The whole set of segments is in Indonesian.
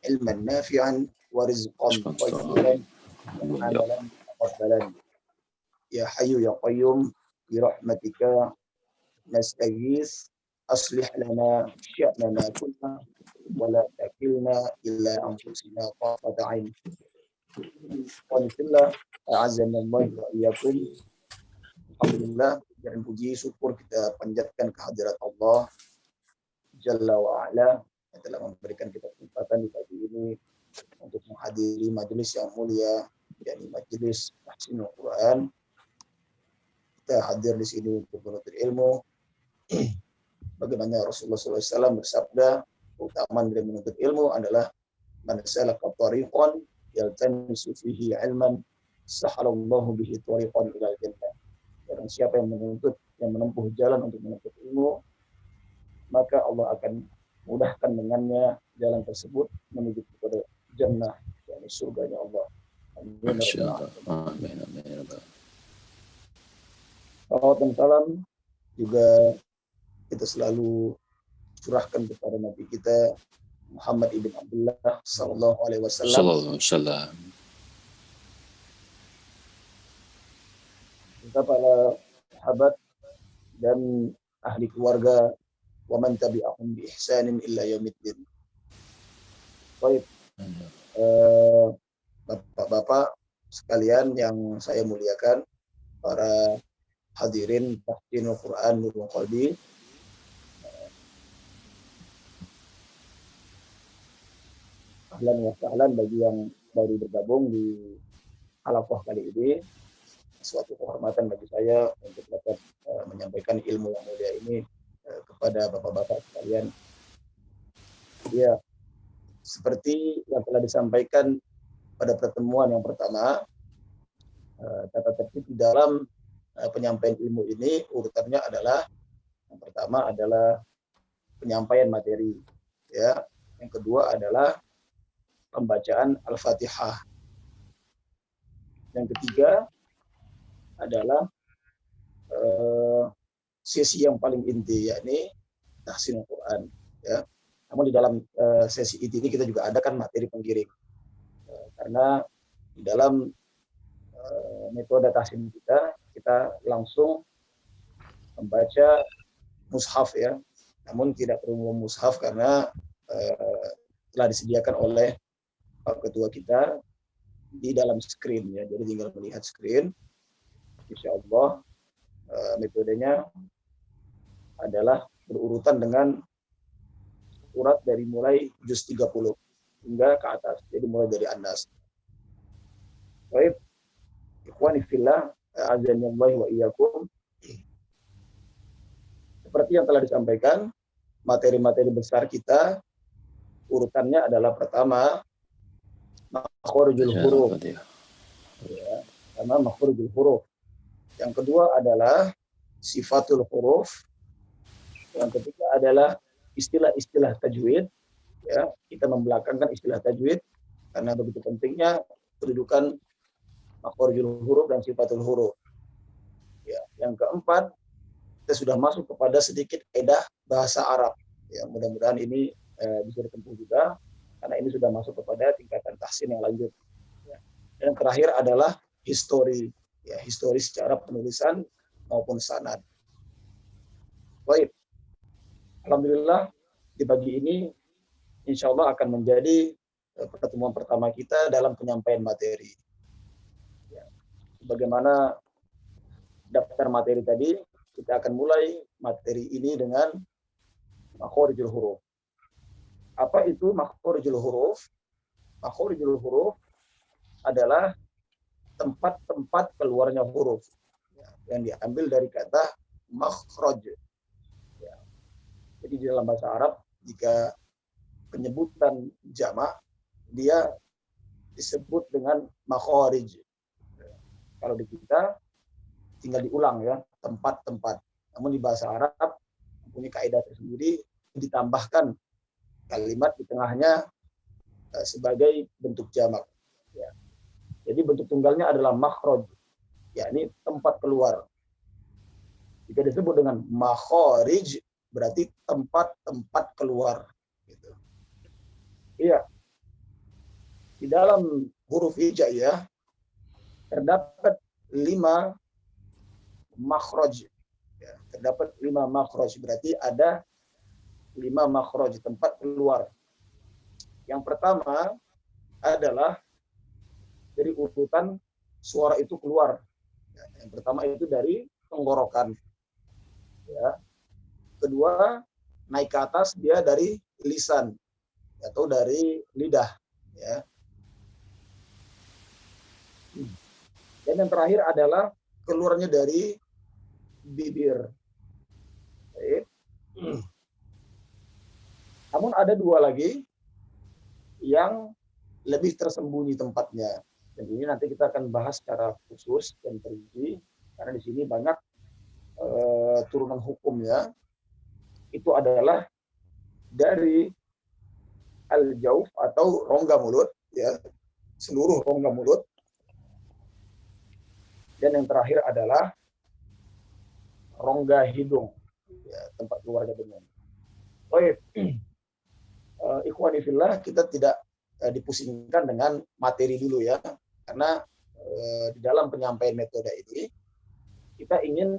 ilman nafi'an wa rizqan thayyiban wa amalan mutaqabbalan. Ya Hayyu ya Qayyum bi rahmatika nastaghits aslih lana sya'nana kullahu wa la takilna illa anfusina tarfata 'ain. Wa fillah a'azzana Allah wa iyyakum. Alhamdulillah, dan puji syukur kita panjatkan kehadirat Allah Jalla wa Ala yang telah memberikan kita kesempatan di pagi ini untuk menghadiri majelis yang mulia, yakni majelis tahsinul Quran. Kita hadir di sini untuk menuntut ilmu. Bagaimana Rasulullah SAW bersabda, keutamaan dari menuntut ilmu adalah man salaka tariqan yaltamisu fihi ilman sahalallahu bihi tariqan ilal jannah. Dan siapa yang menempuh jalan untuk menuntut ilmu, maka Allah akan mudahkan dengannya jalan tersebut menuju kepada jannah, yakni surganya Allah. Amin. Salawat dan salam juga kita selalu curahkan kepada Nabi kita Muhammad ibn Abdullah sallallahu alaihi wasallam. Kita para sahabat dan ahli keluarga wa man tabi'ahum bi ihsanin illa yaumiddin. Baik, Bapak-bapak sekalian yang saya muliakan, para hadirin tahsinul Quran Nurul Qalbi. Ahlan wa sahlan bagi yang baru bergabung di halaqah kali ini. Suatu kehormatan bagi saya untuk dapat menyampaikan ilmu yang mulia ini kepada bapak-bapak sekalian. Ya, seperti yang telah disampaikan pada pertemuan yang pertama, tata tertib di dalam penyampaian ilmu ini urutannya adalah yang pertama adalah penyampaian materi, ya. Yang kedua adalah pembacaan Al-Fatihah. Yang ketiga adalah sesi yang paling inti, yakni tahsinul Quran, ya. Namun di dalam sesi inti ini kita juga ada kan materi penggiring, karena di dalam metode tahsin kita langsung membaca mushaf, ya. Namun tidak perlu mushaf karena telah disediakan oleh Pak Ketua kita di dalam screen, ya. Jadi tinggal melihat screen. Insya Allah metodenya adalah berurutan dengan surat dari mulai juz 30 hingga ke atas. Jadi mulai dari An-Nas. Baik, ikhwani fillah, a'azzanallahu wa iyyakum. Seperti yang telah disampaikan, materi-materi besar kita urutannya adalah pertama makhorijul huruf. Ya, karena makhorijul huruf. Yang kedua adalah sifatul huruf. Yang ketiga adalah istilah-istilah tajwid. Ya, kita membelakangkan istilah tajwid karena begitu pentingnya kedudukan makhorijul huruf dan sifatul huruf. Ya, yang keempat, kita sudah masuk kepada sedikit kaidah bahasa Arab. Ya, mudah-mudahan ini bisa ditempuh juga karena ini sudah masuk kepada tingkatan tahsin yang lanjut. Ya. Dan yang terakhir adalah histori. Ya, histori secara penulisan maupun sanad. Baik, alhamdulillah di pagi ini insya Allah akan menjadi pertemuan pertama kita dalam penyampaian materi. Ya. Bagaimana daftar materi tadi, kita akan mulai materi ini dengan makhorijul huruf. Apa itu makhorijul huruf? Makhorijul huruf adalah tempat-tempat keluarnya huruf, ya, yang diambil dari kata makhraj. Ya. Jadi di dalam bahasa Arab, jika penyebutan jamak, dia disebut dengan makharij. Ya. Kalau di kita tinggal diulang, ya, tempat-tempat. Namun di bahasa Arab punya kaidah tersendiri, ditambahkan kalimat di tengahnya sebagai bentuk jamak. Ya. Jadi bentuk tunggalnya adalah makhraj, yakni tempat keluar. Jika disebut dengan makharij, berarti tempat-tempat keluar. Gitu. Iya. di dalam huruf hijaiyah terdapat 5 makhraj. Ya, terdapat 5 makhraj, berarti ada 5 makhraj, tempat keluar. Yang pertama adalah dari urutan suara itu keluar. Ya, yang pertama itu dari tenggorokan. Ya. Kedua, naik ke atas dia dari lisan atau dari lidah. Ya. Dan yang terakhir adalah keluarnya dari bibir. Baik. Namun ada 2 lagi yang lebih tersembunyi tempatnya. Dan ini nanti kita akan bahas secara khusus dan perinci, karena di sini banyak turunan hukumnya. Itu adalah dari al-jauf atau rongga mulut, ya, seluruh rongga mulut. Dan yang terakhir adalah rongga hidung, ya, tempat keluarnya dengung. Baik, ikhwani fillah, kita tidak dipusingkan dengan materi dulu ya, karena di dalam penyampaian metode ini kita ingin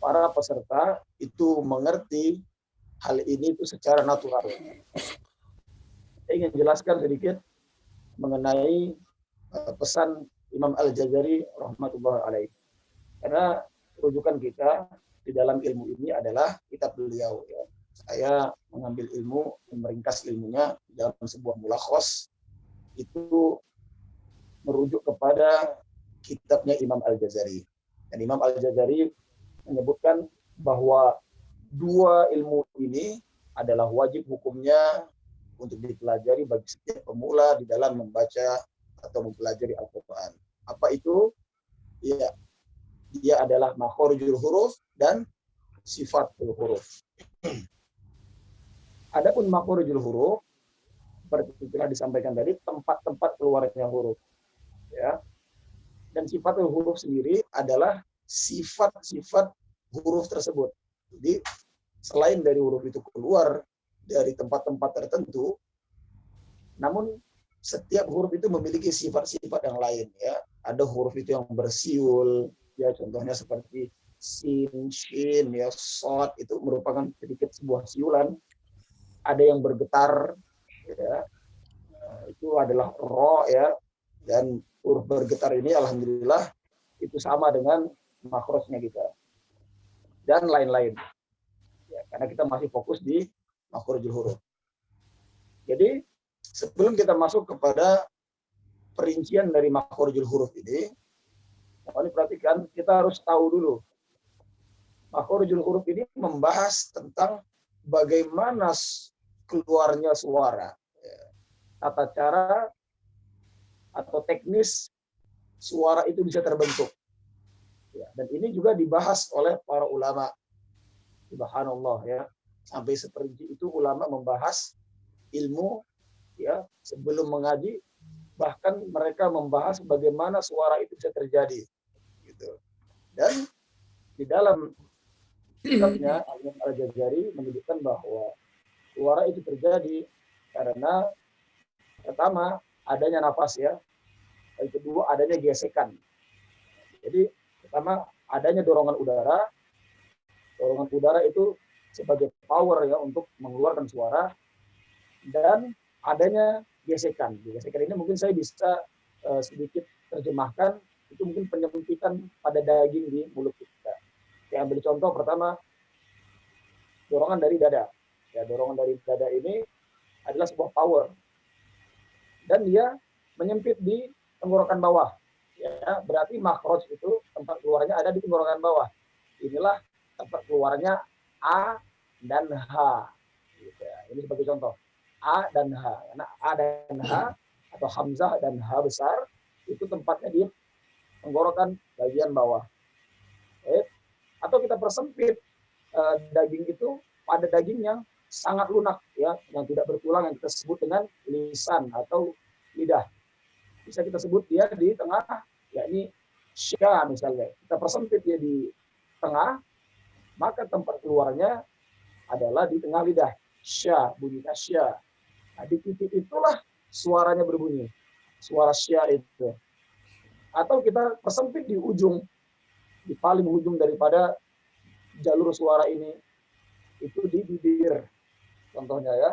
para peserta itu mengerti hal ini itu secara natural. Saya ingin jelaskan sedikit mengenai pesan Imam Al-Jazari rahmatullah alaih. Karena rujukan kita di dalam ilmu ini adalah kitab beliau. Ya. Saya mengambil ilmu dan meringkas ilmunya dalam sebuah mulakhos, itu merujuk kepada kitabnya Imam Al-Jazari. Dan Imam Al-Jazari menyebutkan bahwa 2 ilmu ini adalah wajib hukumnya untuk dipelajari bagi setiap pemula di dalam membaca atau mempelajari Al-Quran. Apa itu? Ya, dia adalah makhorijul huruf dan sifatul huruf. Adapun makhorijul huruf, seperti telah disampaikan tadi, tempat-tempat keluarnya huruf. Ya. Dan sifatul huruf sendiri adalah sifat-sifat huruf tersebut. Jadi selain dari huruf itu keluar dari tempat-tempat tertentu, namun setiap huruf itu memiliki sifat-sifat yang lain. Ya, ada huruf itu yang bersiul, ya, contohnya seperti sin, shin, ya, shad, itu merupakan sedikit sebuah siulan. Ada yang bergetar, ya, itu adalah ro, ya, dan huruf bergetar ini alhamdulillah itu sama dengan makrosnya kita dan lain-lain. Ya, karena kita masih fokus di makhrajul huruf. Jadi sebelum kita masuk kepada perincian dari makhrajul huruf ini, perhatikan, kita harus tahu dulu. Makhrajul huruf ini membahas tentang bagaimana keluarnya suara, tata cara atau teknis suara itu bisa terbentuk. Ya, dan ini juga dibahas oleh para ulama. Subhanallah, ya. Sampai seperinci itu ulama membahas ilmu, ya, sebelum mengaji, bahkan mereka membahas bagaimana suara itu bisa terjadi. Gitu. Dan di dalam kitabnya Al-Jazari menyebutkan bahwa suara itu terjadi karena pertama adanya nafas, ya. Yang kedua adanya gesekan. Jadi pertama adanya dorongan udara. Dorongan udara itu sebagai power, ya, untuk mengeluarkan suara, dan adanya gesekan. Gesekan ini mungkin saya bisa sedikit terjemahkan, itu mungkin penyempitan pada daging di mulut kita. Saya ambil contoh pertama, dorongan dari dada. Ya, dorongan dari dada ini adalah sebuah power, dan dia menyempit di tenggorokan bawah. Ya, berarti makhraj itu tempat keluarnya ada di tenggorokan bawah. Inilah tempat keluarnya A dan H. Gitu ya. Ini sebagai contoh. A dan H. Karena A dan H atau hamzah dan H besar itu tempatnya di tenggorokan bagian bawah. Atau kita persempit daging itu pada daging yang sangat lunak, ya, yang tidak bertulang, yang kita sebut dengan lisan atau lidah. Bisa kita sebut dia di tengah, yakni sya misalnya. Kita persempit dia di tengah, maka tempat keluarnya adalah di tengah lidah. Sya, bunyi sya. Nah, di titik itulah suaranya berbunyi, suara sya itu. Atau kita persempit di ujung, di paling ujung daripada jalur suara ini, itu di bibir. Contohnya ya,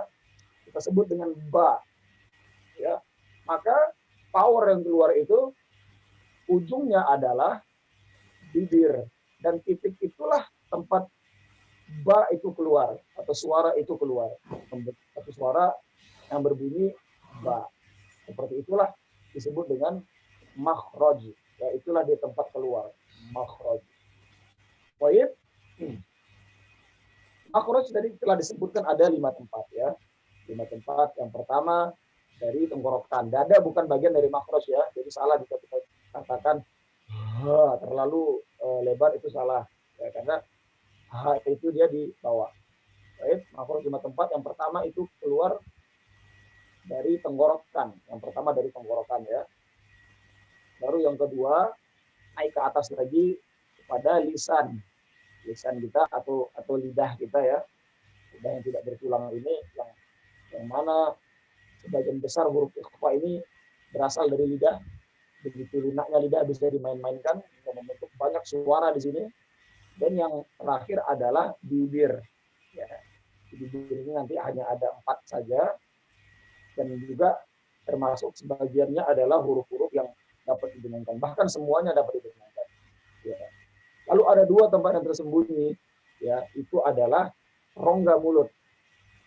kita sebut dengan ba. Ya, maka power yang keluar itu ujungnya adalah bibir, dan titik itulah tempat ba itu keluar atau suara itu keluar, satu suara yang berbunyi ba. Seperti itulah disebut dengan makhraj. Ya, itulah di tempat keluar, makhraj. Baik. Makhraj tadi telah disebutkan ada 5 tempat ya. 5 tempat. Yang pertama dari tenggorokan. Dada bukan bagian dari makhraj ya. Jadi salah jika kita katakan terlalu lebar, itu salah. Ya, karena itu dia di bawah. Baik, makhraj 5 tempat. Yang pertama itu keluar dari tenggorokan. Yang pertama dari tenggorokan ya. Baru yang kedua naik ke atas lagi kepada lisan kita atau lidah kita ya. Lidah yang tidak bertulang ini yang mana sebagian besar huruf ikhfa ini berasal dari lidah. Begitu lunaknya lidah bisa dimain-mainkan dan membentuk banyak suara di sini. Dan yang terakhir adalah bibir. Ya, bibir ini nanti hanya ada 4 saja, dan juga termasuk sebagiannya adalah huruf-huruf yang dapat didengungkan. Bahkan semuanya dapat didengungkan. Ya. Lalu ada 2 tempat yang tersembunyi, ya, itu adalah rongga mulut.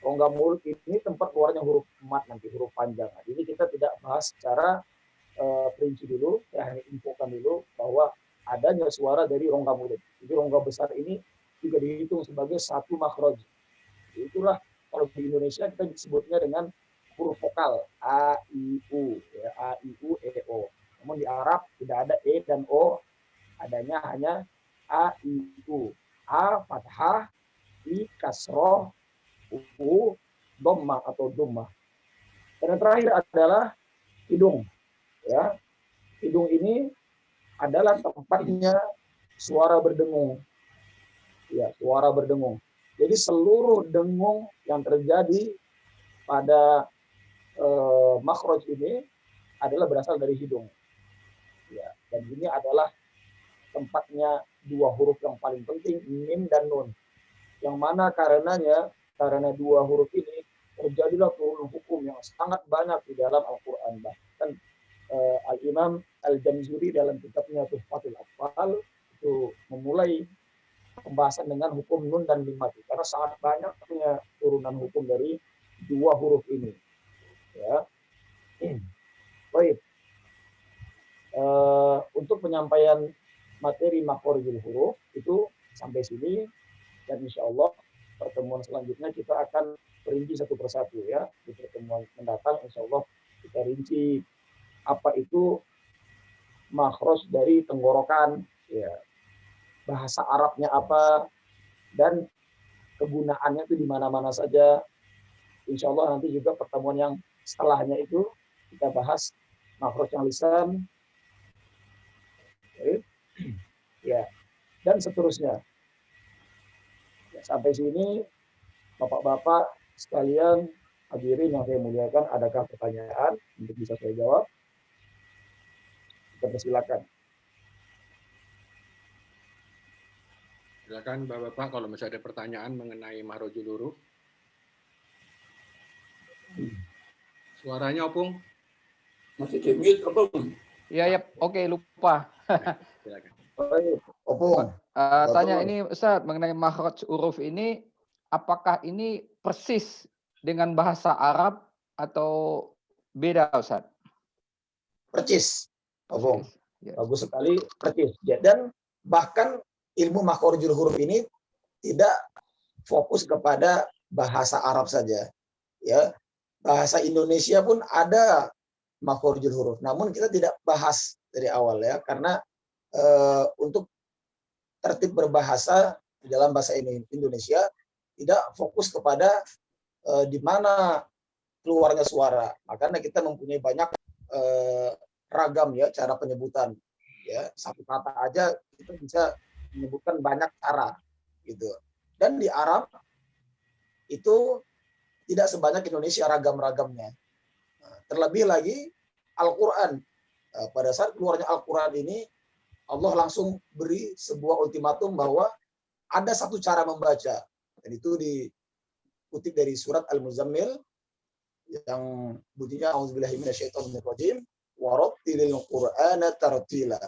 Rongga mulut ini tempat keluarnya huruf mat nanti, huruf panjang. Nah, ini kita tidak bahas secara perinci dulu, ya, hanya infokan dulu bahwa adanya suara dari rongga mulut. Jadi rongga besar ini juga dihitung sebagai satu makhraj. Itulah kalau di Indonesia kita disebutnya dengan huruf vokal a, i, u, ya, a, i, u, e, o. Namun di Arab tidak ada e dan o, adanya hanya a, i, u. A fathah, i kasroh, u dhammah atau dhammah. Dan yang terakhir adalah hidung. Ya, hidung ini adalah tempatnya suara berdengung. Ya, suara berdengung. Jadi seluruh dengung yang terjadi pada makhraj ini adalah berasal dari hidung. Ya, dan ini adalah tempatnya 2 huruf yang paling penting, mim dan nun. Yang mana karena 2 huruf ini terjadilah turun hukum yang sangat banyak di dalam Al-Quran. Bahkan Al-Imam Al-Jamzuri dalam kitabnya Tuhfatul Atfal itu memulai pembahasan dengan hukum nun dan mim mati, karena sangat banyaknya turunan hukum dari 2 huruf ini. Ya. Baik. Untuk penyampaian materi makhorijul huruf itu sampai sini, dan insya Allah pertemuan selanjutnya kita akan perinci satu persatu ya. Di pertemuan mendatang insya Allah kita rinci apa itu makhraj dari tenggorokan, ya, bahasa Arabnya apa, dan kegunaannya itu di mana-mana saja. Insya Allah nanti juga pertemuan yang setelahnya itu kita bahas makhraj yang lisan, ya, dan seterusnya. Ya, sampai sini Bapak-bapak sekalian, hadirin yang saya muliakan, adakah pertanyaan untuk bisa saya jawab? Kita persilakan. Silakan Bapak-bapak kalau masih ada pertanyaan mengenai makhrajul huruf. Suaranya Opung? Masih di mute Opung. Iya, oke, lupa. Silakan. Opung. Tanya ini Ustaz mengenai makhraj huruf ini, apakah ini persis dengan bahasa Arab atau beda Ustaz? Percis. Opung. Ya. Bagus sekali, percis. Dan bahkan ilmu makhorijul huruf ini tidak fokus kepada bahasa Arab saja. Ya, bahasa Indonesia pun ada makhorijul huruf. Namun kita tidak bahas dari awal ya, karena untuk tertib berbahasa di dalam bahasa Indonesia tidak fokus kepada di mana keluarnya suara. Makanya kita mempunyai banyak ragam ya cara penyebutan. Ya, satu kata aja kita bisa menyebutkan banyak cara gitu. Dan di Arab itu tidak sebanyak Indonesia ragam-ragamnya. Nah, Terlebih lagi Al-Quran. Pada saat keluarnya Al-Quran ini, Allah langsung beri sebuah ultimatum bahwa ada satu cara membaca. Dan itu dikutip dari surat Al-Muzammil yang bunyinya auzubillahi minasyaitonirrajim wa rattilil qur'ana tartila.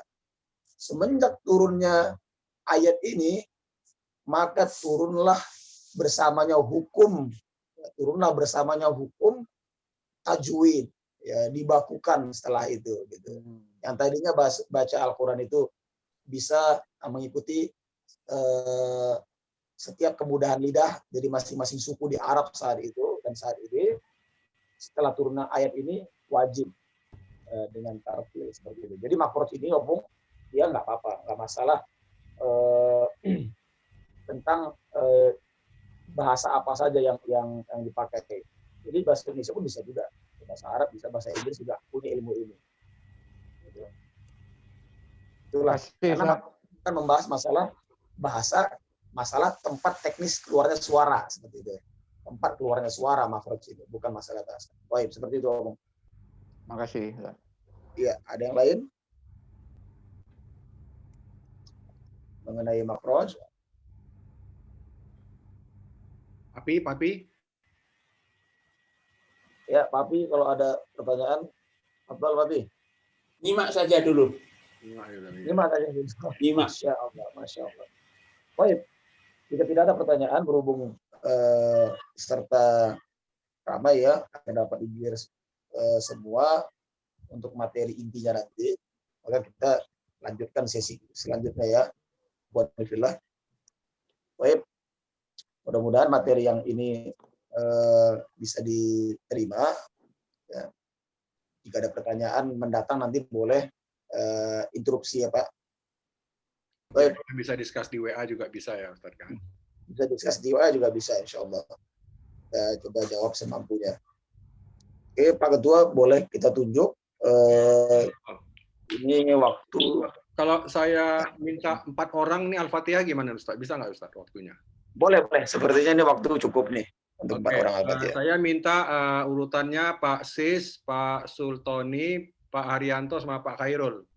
Semenjak turunnya ayat ini, maka turunlah bersamanya hukum tajwid, ya, dibakukan setelah itu gitu. Yang tadinya baca Al-Quran itu bisa mengikuti setiap kemudahan lidah dari masing-masing suku di Arab saat itu, dan saat ini setelah turunnya ayat ini wajib dengan tartil seperti itu. Jadi makhraj ini opung ya nggak apa-apa, nggak masalah tentang bahasa apa saja yang dipakai. Jadi bahasa Indonesia pun bisa juga, bahasa Arab bisa, bahasa Inggris juga punya ilmu ini. Itulah. Karena kan membahas masalah bahasa, masalah tempat teknis keluarnya suara seperti itu. Tempat keluarnya suara makhraj itu, bukan masalah bahasa. Baik, seperti itu Om. Makasih. Iya, ada yang lain mengenai makhraj? Papi. Ya, Papi, kalau ada pertanyaan, Abdul Papi. Nyimak saja dulu. Nyimak saja dulu. Masya Allah. Baik, jika tidak ada pertanyaan berhubung serta ramai ya, akan dapat digilir semua untuk materi intinya nanti, maka kita lanjutkan sesi selanjutnya ya. Buat Bismillah. Baik, mudah-mudahan materi yang ini bisa diterima. Ya. Jika ada pertanyaan mendatang nanti boleh interupsi ya Pak. Baik. Bisa diskus di WA juga bisa ya Ustaz kan? Bisa diskus di WA juga bisa insya Allah. Kita coba jawab semampunya. Oke Pak Ketua, boleh kita tunjuk ini waktu. Kalau saya minta 4 orang nih Al-Fatihah gimana Ustaz? Bisa nggak Ustaz waktunya? Boleh. Sepertinya ini waktu cukup nih untuk 4 orang Al-Fatihah. Saya minta urutannya Pak Sis, Pak Sultoni, Pak Haryanto, sama Pak Khairul.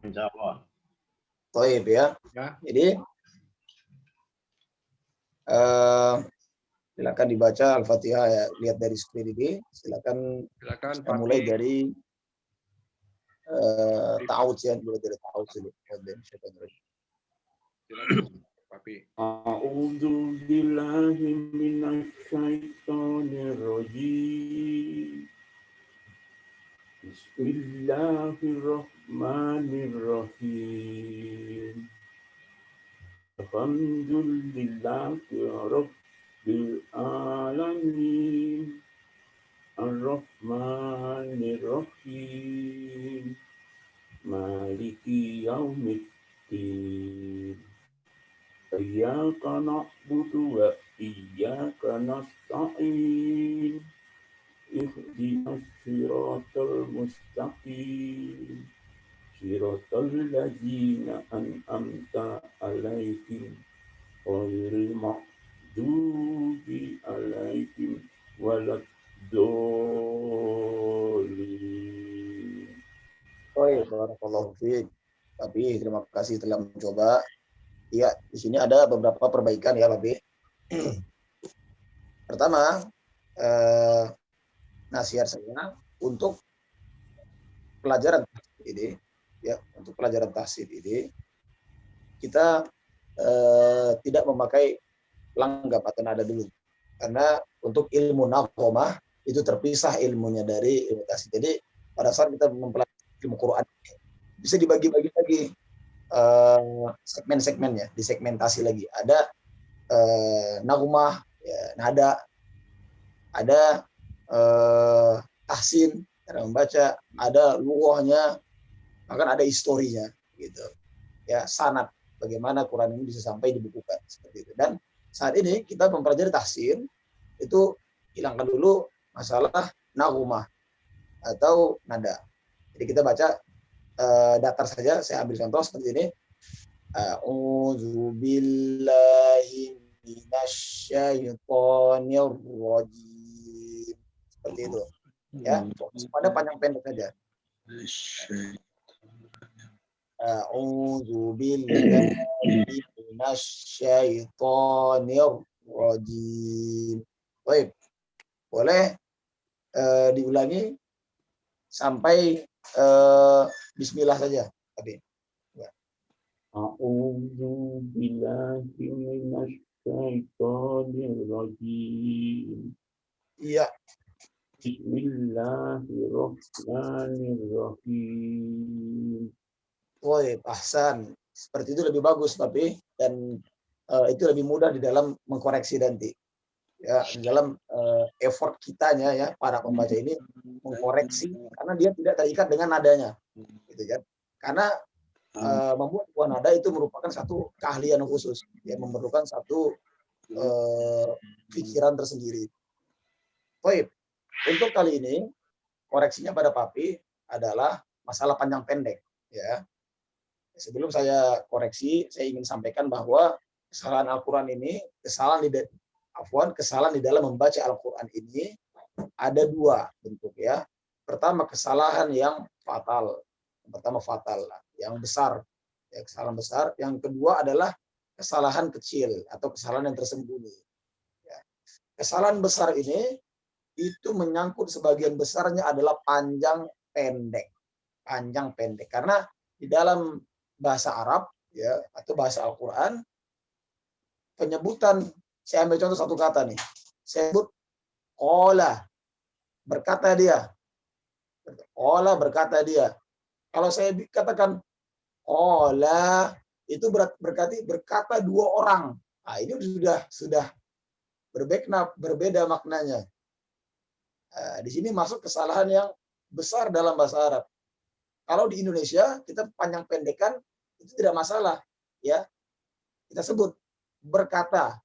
Insya Allah. Baik ya. Jadi silakan dibaca Al-Fatihah ya. Lihat dari screen ini. Silakan kita mulai dari ta'awudz ya, mulai dari ta'awudz dulu. Papi. A'udzu billahi minasy syaithanir rajim. Bismillahirrahmanirrahim. Alhamdulillahi rabbil alamin. Ar-Rahmanir-Rahim. Maliki yaumiddin. Iyyaka na'budu wa iyyaka nasta'in. Ihdinas siratal mustaqim. Siratal ladzina an'amta 'alaihim ghairil maghdubi 'alaihim waladdallin. Barakallahu fiik. Tapi terima kasih telah mencoba. Iya, di sini ada beberapa perbaikan ya, Babi. Pertama, nasihat saya untuk pelajaran ini, ya, untuk pelajaran tahsib ini, kita tidak memakai langgam atau nada dulu, karena untuk ilmu naqomah itu terpisah ilmunya dari ilmu tahsib. Jadi pada saat kita mempelajari ilmu Quran bisa dibagi-bagi lagi segmen-segmennya, disegmentasi lagi. Ada nagumah, ya, nada, ada tahsin cara membaca, ada lughahnya, bahkan ada historinya gitu. Ya, sanad bagaimana Quran ini bisa sampai dibukukan seperti itu. Dan saat ini kita mempelajari tahsin, itu hilangkan dulu masalah nagumah atau nada. Jadi kita baca datar saja. Saya ambil contoh seperti ini. A'udzu billahi minasyaitonir rajim. Seperti itu. Ya, fokus pada panjang pendek saja. A'udzu billahi minasyaitonir rajim. Baik. Boleh diulangi sampai bismillah saja. Tadi. A'udzu billahi minasyaitonir rajim. Iya. Bismillahirrahmanirrahim. Woi, ahsan. Seperti itu lebih bagus, tapi dan itu lebih mudah di dalam mengkoreksi nanti. Ya, di dalam effort kitanya ya para pembaca ini mengkoreksi karena dia tidak terikat dengan nadanya, gitu kan? Karena membuat sebuah nada itu merupakan satu keahlian khusus, ya memerlukan satu pikiran tersendiri. Baik, untuk kali ini koreksinya pada Papi adalah masalah panjang pendek, ya. Sebelum saya koreksi, saya ingin sampaikan bahwa kesalahan Al-Quran ini, kesalahan di dalam membaca Al-Quran ini ada dua bentuk ya. Pertama kesalahan yang fatal, yang besar, ya, kesalahan besar. Yang kedua adalah kesalahan kecil atau kesalahan yang tersembunyi. Ya. Kesalahan besar ini itu menyangkut sebagian besarnya adalah panjang pendek, karena di dalam bahasa Arab ya atau bahasa Al-Quran penyebutan, saya ambil contoh satu kata nih, saya sebut qala, berkata dia. Kalau saya katakan qala, itu berarti berkata dua orang. Nah, ini sudah berbeda maknanya. Di sini masuk kesalahan yang besar dalam bahasa Arab. Kalau di Indonesia kita panjang pendekan itu tidak masalah, ya. Kita sebut berkata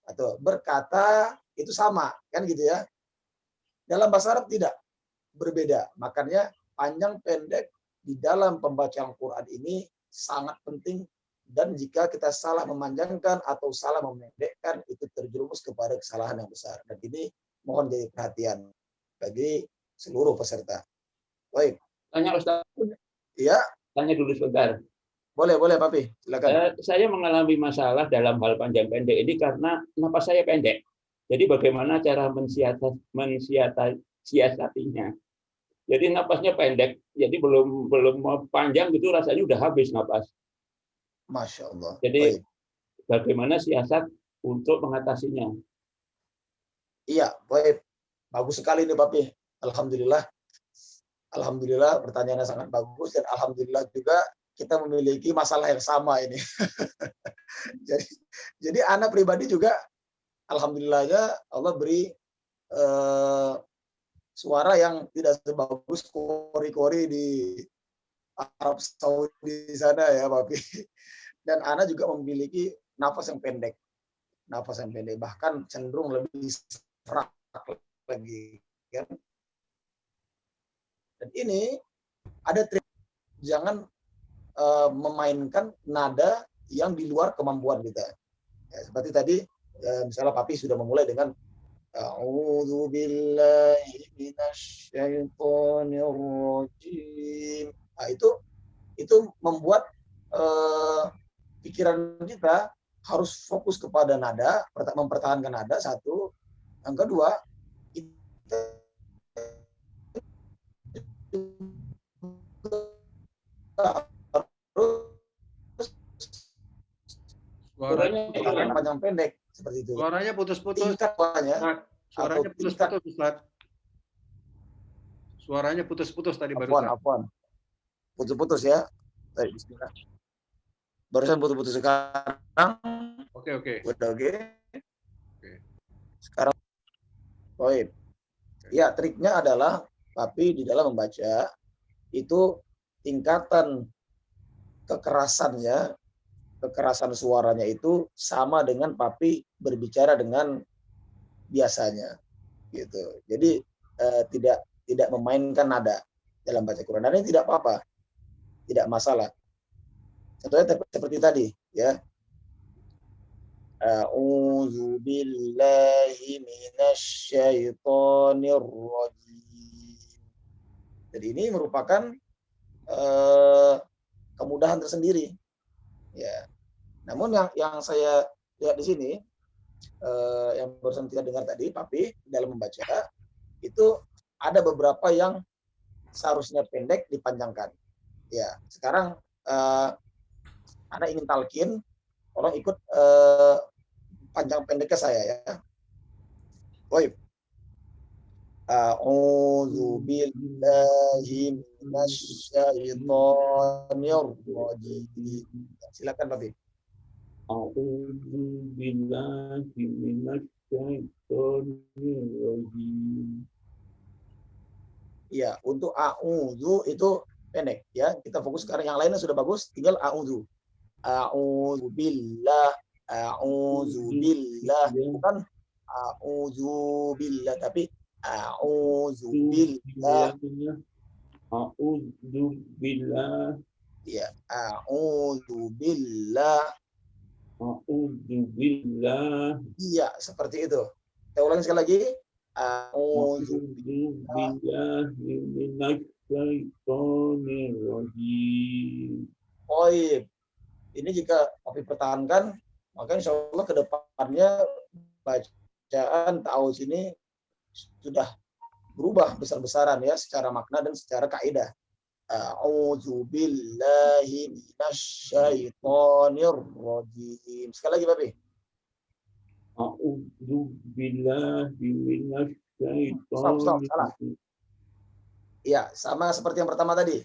atau berkata itu sama, kan gitu ya. Dalam bahasa Arab tidak, berbeda. Makanya panjang pendek di dalam pembacaan Quran ini sangat penting, dan jika kita salah memanjangkan atau salah memendekkan itu terjerumus kepada kesalahan yang besar. Dan ini mohon jadi perhatian bagi seluruh peserta. Baik. Tanya Ustaz. Iya. Tanya dulu sebentar. Boleh Papi, silakan. Saya mengalami masalah dalam hal panjang pendek ini karena napas saya pendek. Jadi bagaimana cara mensiasatinya? Jadi napasnya pendek, jadi belum panjang gitu rasanya udah habis napas. Masya Allah. Jadi bagaimana siasat untuk mengatasinya? Iya, baik. Bagus sekali nih Papi. Alhamdulillah pertanyaannya sangat bagus, dan alhamdulillah juga kita memiliki masalah yang sama ini. jadi anak pribadi juga alhamdulillahnya Allah beri suara yang tidak sebagus kori-kori di Arab Saudi di sana ya Papi. Dan Ana juga memiliki nafas yang pendek, bahkan cenderung lebih serak lagi kan. Dan ini ada trik, jangan memainkan nada yang di luar kemampuan kita. Ya, seperti tadi misalnya Papi sudah memulai dengan A'udzu billahi minasyaitonir rajim. Nah, itu membuat pikiran kita harus fokus kepada nada, mempertahankan nada satu. Yang kedua, kita Suaranya panjang pendek seperti itu. Suaranya putus-putus. Suaranya putus-putus, Ustaz. Suaranya putus-putus tadi barusan. Afwan. Putus-putus ya. Baik, bismillah. Barusan putus-putus sekarang. Oke. Udah oke. Sekarang baik. Ya, triknya adalah tapi di dalam membaca itu tingkatan kekerasan suaranya itu sama dengan Papi berbicara dengan biasanya gitu. Jadi tidak memainkan nada dalam baca Quran, dan ini tidak apa-apa, tidak masalah. Contohnya seperti tadi, ya. A'udzu billahi minasyaitonir rajim. Jadi ini merupakan kemudahan tersendiri, ya. Namun yang saya lihat di sini, yang barusan kita dengar tadi, Papi, dalam membaca itu ada beberapa yang seharusnya pendek dipanjangkan. Ya, sekarang Anda ingin talqin, tolong ikut panjang pendeknya saya ya. Baik. A'udzu billahi minasyaitonir rajim. Silakan Papi. A'udzu billahi minasyaitonir rajim. Iya, untuk a'udzu itu pendek ya. Kita fokus sekarang yang lainnya sudah bagus, tinggal a'udzu. A'udzu billah, a'udzu billah. Bukan a'udzu billah, tapi a'udzu billah. A'udzu billah. Ya, a'udzu billah. A'udzu billah. Iya, seperti itu. Kita ulangi sekali lagi. A'udzu billahi minasyaitonir rajim. Baik. Ini jika Papi pertahankan, maka insya Allah ke depannya bacaan ta'awudz ini sudah berubah besar-besaran ya secara makna dan secara kaidah. A'udzu billahi minasyaitonir rajim. Sekali lagi Papi. A'udzu billahi minasyaitonir Stop, salah. Iya, sama seperti yang pertama tadi.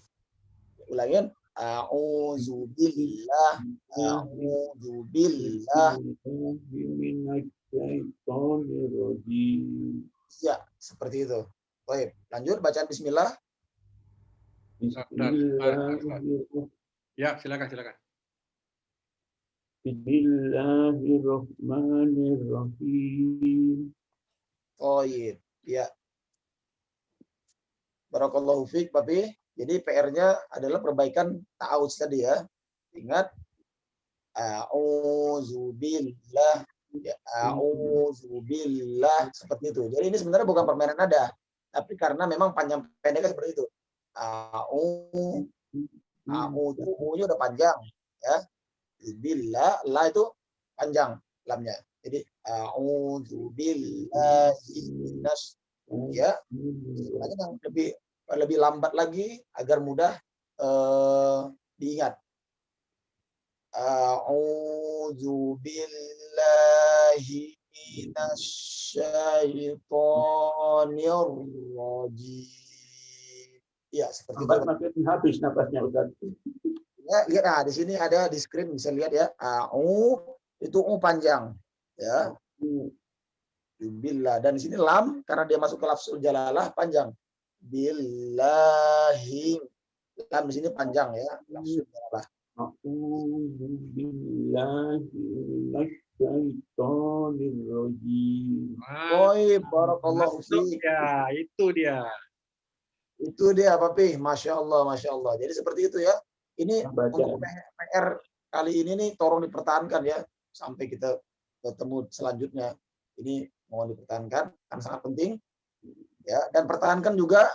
Ulangin. A'udzu billah, a'udzu billah minasyaitonir rajim. Ya, seperti itu. Baik, lanjut bacaan bismillah. Bismillahirrahmanirrahim. Ya, silakan. Bismillahirrahmanirrahim. Baik, ya. Barakallahu fiik, Papi. Jadi PR-nya adalah perbaikan ta'awudz tadi ya. Ingat, a'udzu billah, ya, a'udzu billah, seperti itu. Jadi ini sebenarnya bukan permainan nada, tapi karena memang panjang pendeknya seperti itu. A'udzu, u-nya udah panjang ya. Billah, la itu panjang lamnya. Jadi a'udzu billahi minas, ya. Yang lebih lambat lagi agar mudah diingat. A'udzu billahi minasyaitonir rajim. Ya, seperti itu. Makin habis napasnya Ustaz. Ya, lihat di sini ada di screen bisa lihat ya. Itu panjang ya. Billah, dan di sini lam karena dia masuk ke lafzul jalalah panjang. Billahi, lam di sini panjang ya, lafzul jalalah. A'udzu billahi minasyaitonir rajim. Oi, barakallahu fiik. Ya, itu dia. Itu dia, Papi. Masya Allah, Masya Allah. Jadi seperti itu ya. Ini untuk PR kali ini nih tolong dipertahankan ya sampai kita ketemu selanjutnya. Ini mohon dipertahankan, kan sangat penting. Ya, dan pertahankan juga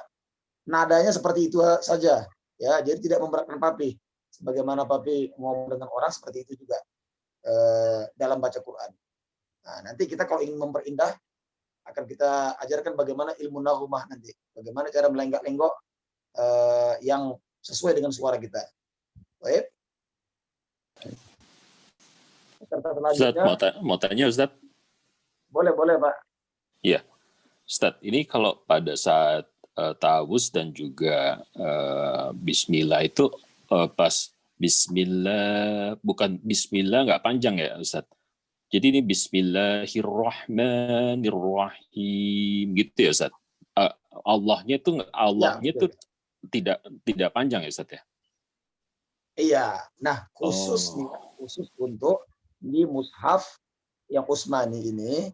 nadanya seperti itu saja. Ya, jadi tidak memberatkan Papi. Sebagaimana Papi ngomong dengan orang seperti itu juga dalam baca Quran. Nah, nanti kita kalau ingin memperindah akan kita ajarkan bagaimana ilmu nahumah nanti. Bagaimana cara melenggak-lenggok yang sesuai dengan suara kita. Baik. Ustaz, mau tanya Ustaz? Boleh Pak. Iya. Ustaz, ini kalau pada saat ta'awudz dan juga bismillah itu pas bismillah, bukan bismillah nggak panjang ya Ustaz? Jadi ini bismillahirrahmanirrahim gitu ya Ustaz? Allahnya itu tidak panjang ya Ustaz ya? Iya. Nah, khusus untuk di mushaf yang Utsmani ini,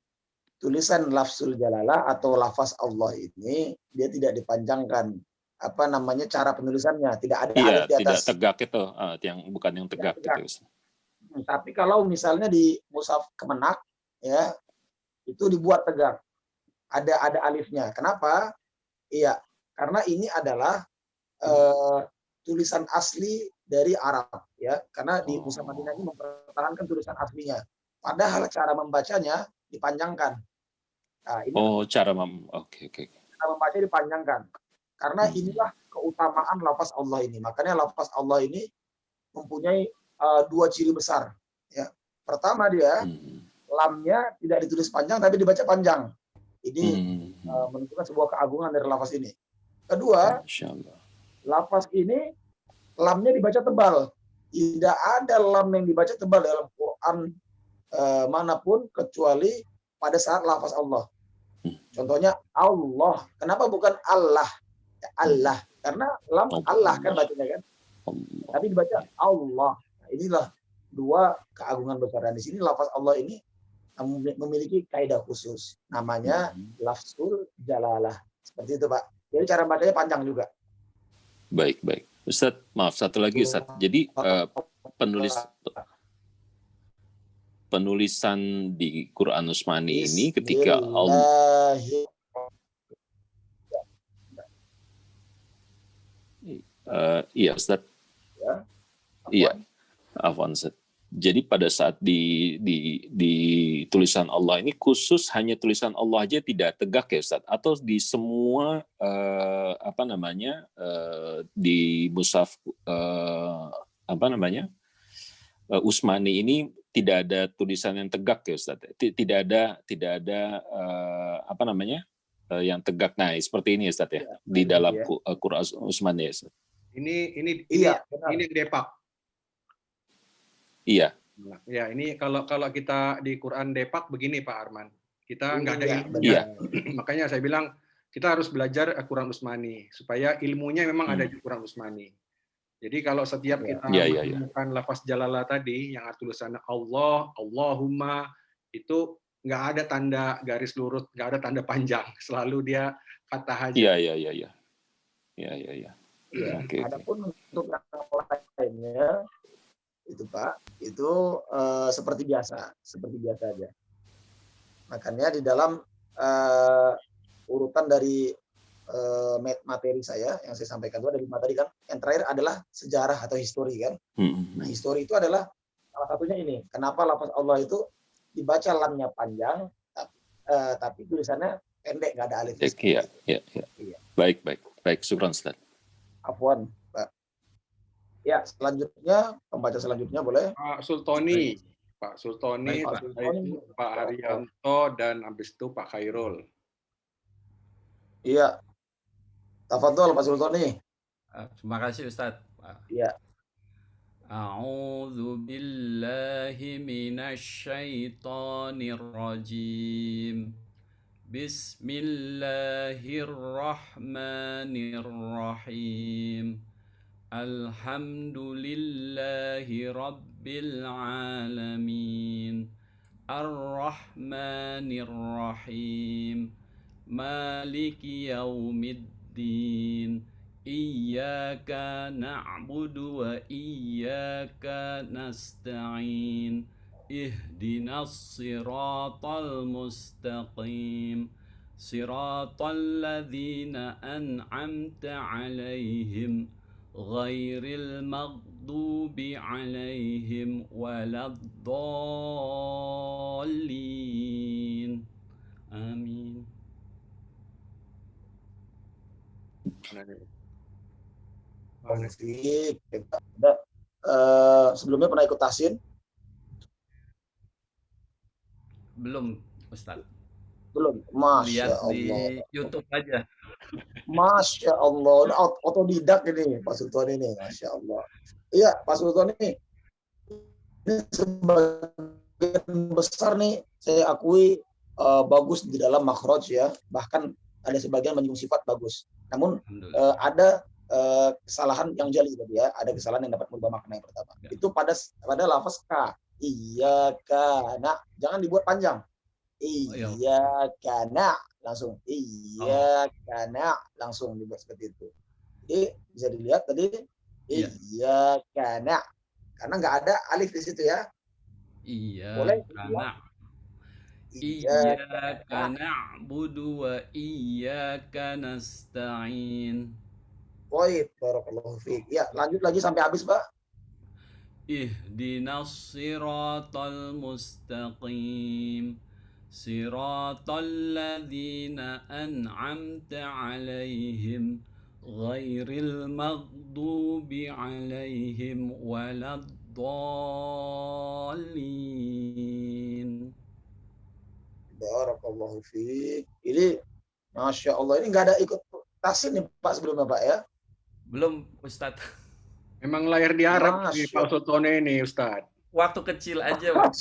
tulisan lafzul jalalah atau lafaz Allah ini dia tidak dipanjangkan apa namanya cara penulisannya, tidak ada Iya, alif di tidak atas. tegak itu, yang bukan yang tegak Tidak tegak. gitu. Ustaz. Tapi kalau misalnya di mushaf Kemenak ya itu dibuat tegak, ada alifnya. Kenapa? Iya, karena ini adalah tulisan asli dari Arab ya, karena di mushaf Madinah ini mempertahankan tulisan aslinya. Padahal cara membacanya dipanjangkan. Nah, ini Cara oke. cara membaca dipanjangkan. Karena inilah keutamaan lafaz Allah ini. Makanya lafaz Allah ini mempunyai dua ciri besar. Ya. Pertama dia lamnya tidak ditulis panjang tapi dibaca panjang. Ini menunjukkan sebuah keagungan dari lafaz ini. Kedua, lafaz ini lamnya dibaca tebal. Tidak ada lam yang dibaca tebal dalam Quran manapun kecuali pada saat lafaz Allah. Contohnya Allah. Kenapa bukan Allah? Ya, Allah. Karena lam Allah kan bacanya kan. Tapi dibaca Allah. Nah, inilah dua keagungan besar. Dan di sini lafaz Allah ini memiliki kaidah khusus. Namanya lafzul jalalah. Seperti itu, Pak. Jadi cara bacanya panjang juga. Baik. Ustaz, maaf satu lagi Ustaz. Jadi penulisan di Quran Utsmani ini ketika Allah iya Ustaz. Iya. Afwan Ustaz. Jadi pada saat di tulisan Allah ini khusus hanya tulisan Allah aja tidak tegak ya Ustaz, atau di semua di mushaf Utsmani ini tidak ada tulisan yang tegak ya Ustaz. Tidak ada yang tegak. Nah, seperti ini ya Ustaz ya. Di dalam Quran Utsmani ya Ustaz. Ini Depak. Iya. Ya, ini kalau kita di Quran Depak begini Pak Arman. Kita nggak ada ilmunya. Iya. Makanya saya bilang kita harus belajar Quran Utsmani supaya ilmunya memang ada di Quran Utsmani. Jadi kalau setiap kita menemukan lafaz jalalah tadi yang tulisannya Allah, Allahumma, itu nggak ada tanda garis lurus, nggak ada tanda panjang, selalu dia fathah aja. Iya. Adapun untuk yang lainnya itu Pak, itu seperti biasa aja. Makanya di dalam urutan dari materi saya yang saya sampaikan itu ada 5 tadi kan. Yang terakhir adalah sejarah atau histori kan. Nah, histori itu adalah salah satunya ini. Kenapa lafaz Allah itu dibaca lamnya panjang tapi tulisannya pendek, nggak ada alif. Iya. Baik. Syukran Ustaz. Afwan, Pak. Ya, selanjutnya pembaca selanjutnya boleh. Pak Sultoni, Pak Haryanto, dan habis itu Pak Khairul. Iya. Tafadhol Pak Sultoni. Terima kasih Ustaz. Iya. A'udzu billahi minasyaitonir rajim. Bismillahirrahmanirrahim. Alhamdulillahi rabbil alamin. Ar-Rahmanir-Rahim. Maliki yaumiddin. Iyyaka na'budu wa iyyaka nasta'in. Ihdinas siratal mustaqim. Siratal ladzina an'amta 'alaihim ghairil maghdubi 'alaihim waladdallin. Amin. Sebelumnya pernah ikut tahsin? Belum, Ustaz. Belum. Masya Lihat Allah. di YouTube aja. Masya Allah. Otodidak ini Pak Sultan ini. Masya Allah. Iya Pak Sultan ini sebagian besar nih saya akui bagus di dalam makhraj ya. Bahkan ada sebagian menyinggung sifat bagus. Namun ada kesalahan yang jeli tadi ya. Ada kesalahan yang dapat merubah makna yang pertama. Ya. Itu pada lafaz ka. Iyyaka na. Jangan dibuat panjang. Iyyaka na. Langsung. Iyyaka na. Langsung dibuat seperti itu. Jadi bisa dilihat tadi Iya. iyyaka na, karena nggak ada alif di situ ya. Boleh dibilang Iyyaka na'budu wa iyyaka nasta'in. Baik, barakallahu fiik. Ya, lanjut lagi sampai habis, Pak. Ihdinas siratal mustaqim. Siratal ladzina an'amta 'alaihim ghairil maghdubi 'alaihim waladdallin. Barakallahu fiik. Ini Masya Allah, ini nggak ada ikut tasin nih Pak sebelumnya Pak ya? Belum, Ustadz. Memang lahir di Arab nih Pak Sultone ini, Ustadz. Waktu kecil aja, waktu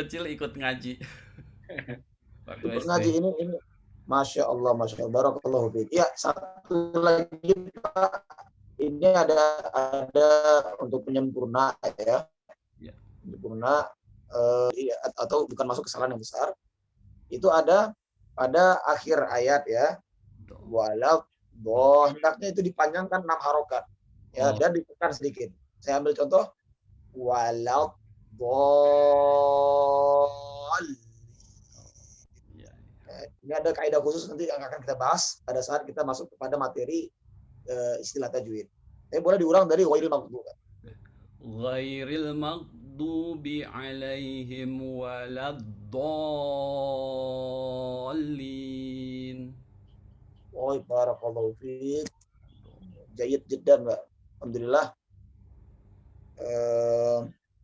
kecil ikut ngaji. Ikut ngaji ini Masya Allah, barakallahu fiik. Ya, satu lagi Pak, ini ada untuk penyempurna ya. Penyempurna atau bukan masuk kesalahan yang besar. Itu ada pada akhir ayat ya. Walau hendaknya itu dipanjangkan 6 harokat ya, dan ditekan sedikit. Saya ambil contoh walau ini ada kaidah khusus nanti yang akan kita bahas pada saat kita masuk kepada materi istilah tajwid. Boleh diulang dari ghairil maghdubi. Ghairil maghdubi alaihim waladdallin. Oh, barakallahu fiik. Jayyid jiddan, Mbak. Alhamdulillah.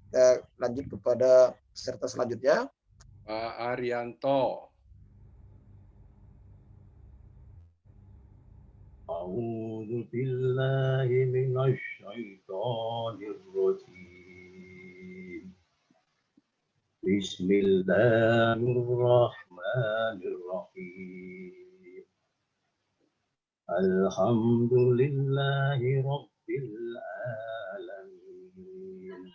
Kita lanjut kepada peserta selanjutnya. Pak Arianto. A'udzu billahi minasy syaithanir rajim. Bismillahirrahmanirrahim. Alhamdulillahi rabbil alamin.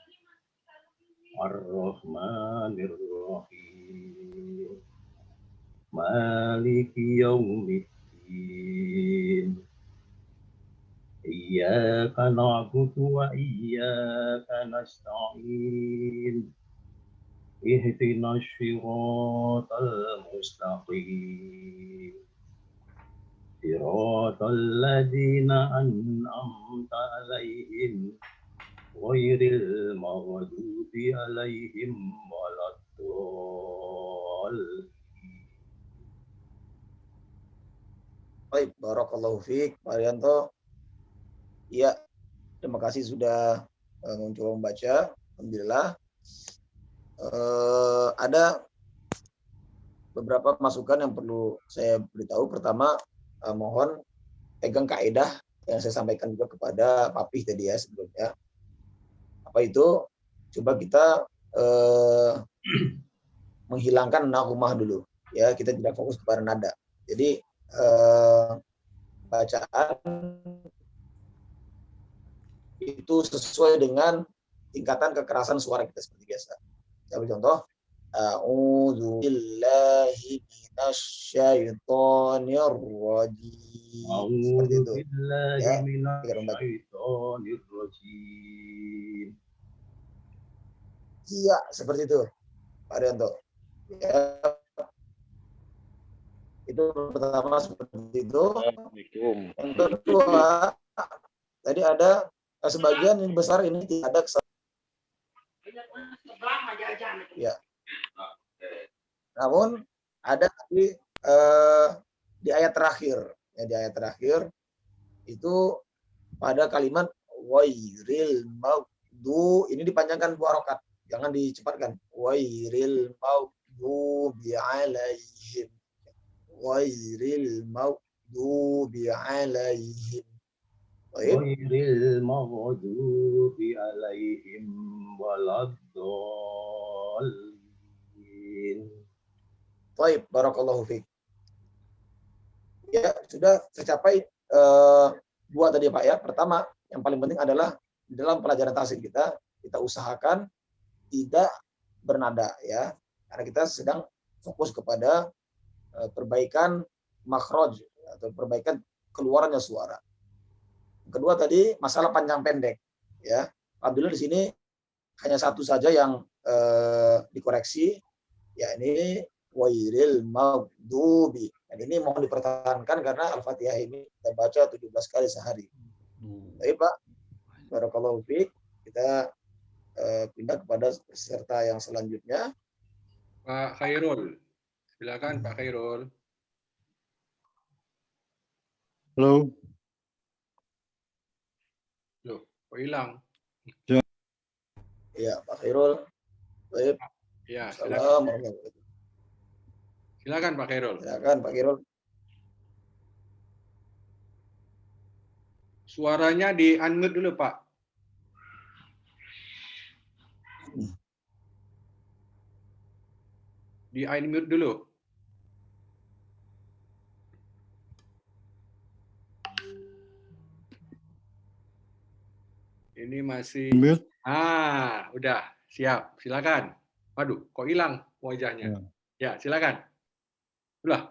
Ar-Rahmanir Rahim. Maliki yaumiddin. Iyyaka na'budu wa iyyaka nasta'in. Ihdinas siratal mustaqim. Siratal ladzina an'amta 'alaihim ghairil maghdubi 'alaihim waladdallin. Baik, barakallahu fiik, Pak Arianto. Ya, terima kasih sudah mencoba membaca. Alhamdulillah. Ada beberapa masukan yang perlu saya beritahu. Pertama, mohon pegang kaidah yang saya sampaikan juga kepada Papih tadi ya sebelumnya. Apa itu? Coba kita menghilangkan nahumah dulu. Ya, kita tidak fokus kepada nada. Jadi bacaan itu sesuai dengan tingkatan kekerasan suara kita seperti biasa. Saya beri contoh. A'udzu billahi minasyaitonir rajim. Seperti itu. Ya, iya, seperti itu, Pak Arianto. Ya. Itu pertama seperti itu. Yang kedua, tadi ada sebagian yang besar ini tidak ada kesalahan. Ya. Namun ada di ayat terakhir, ya, di ayat terakhir itu pada kalimat wairil maghdu ini dipanjangkan 2 harokat, jangan dicepatkan. Wairil maghdubi alaihim, wairil maghdubi alaihim. Ghairil maghdubi alaihim waladdallin. Baik, barakallahu fiik. Ya, sudah tercapai 2 tadi Pak ya. Pertama, yang paling penting adalah dalam pelajaran tahsin kita usahakan tidak bernada ya. Karena kita sedang fokus kepada perbaikan makhraj atau perbaikan keluarannya suara. Kedua tadi masalah panjang pendek, ya. Alhamdulillah di sini hanya satu saja yang dikoreksi, ya ini wairil maghdubi. Dan ini mohon dipertahankan karena Al-Fatihah ini kita baca 17 kali sehari. Baik Pak, barakallahu fiik. Kita pindah kepada peserta yang selanjutnya. Pak Khairul. Silakan Pak Khairul. Halo. Loh, kok hilang? Ya, Pak Khairul. Baik. Ya, Assalamualaikum. Silakan Pak Khairul. Silakan Pak Khairul. Suaranya di-unmute dulu, Pak. Di-unmute dulu. Ini masih... Mute. Udah. Siap. Silakan. Waduh, kok hilang wajahnya? Ya, silakan. Udah.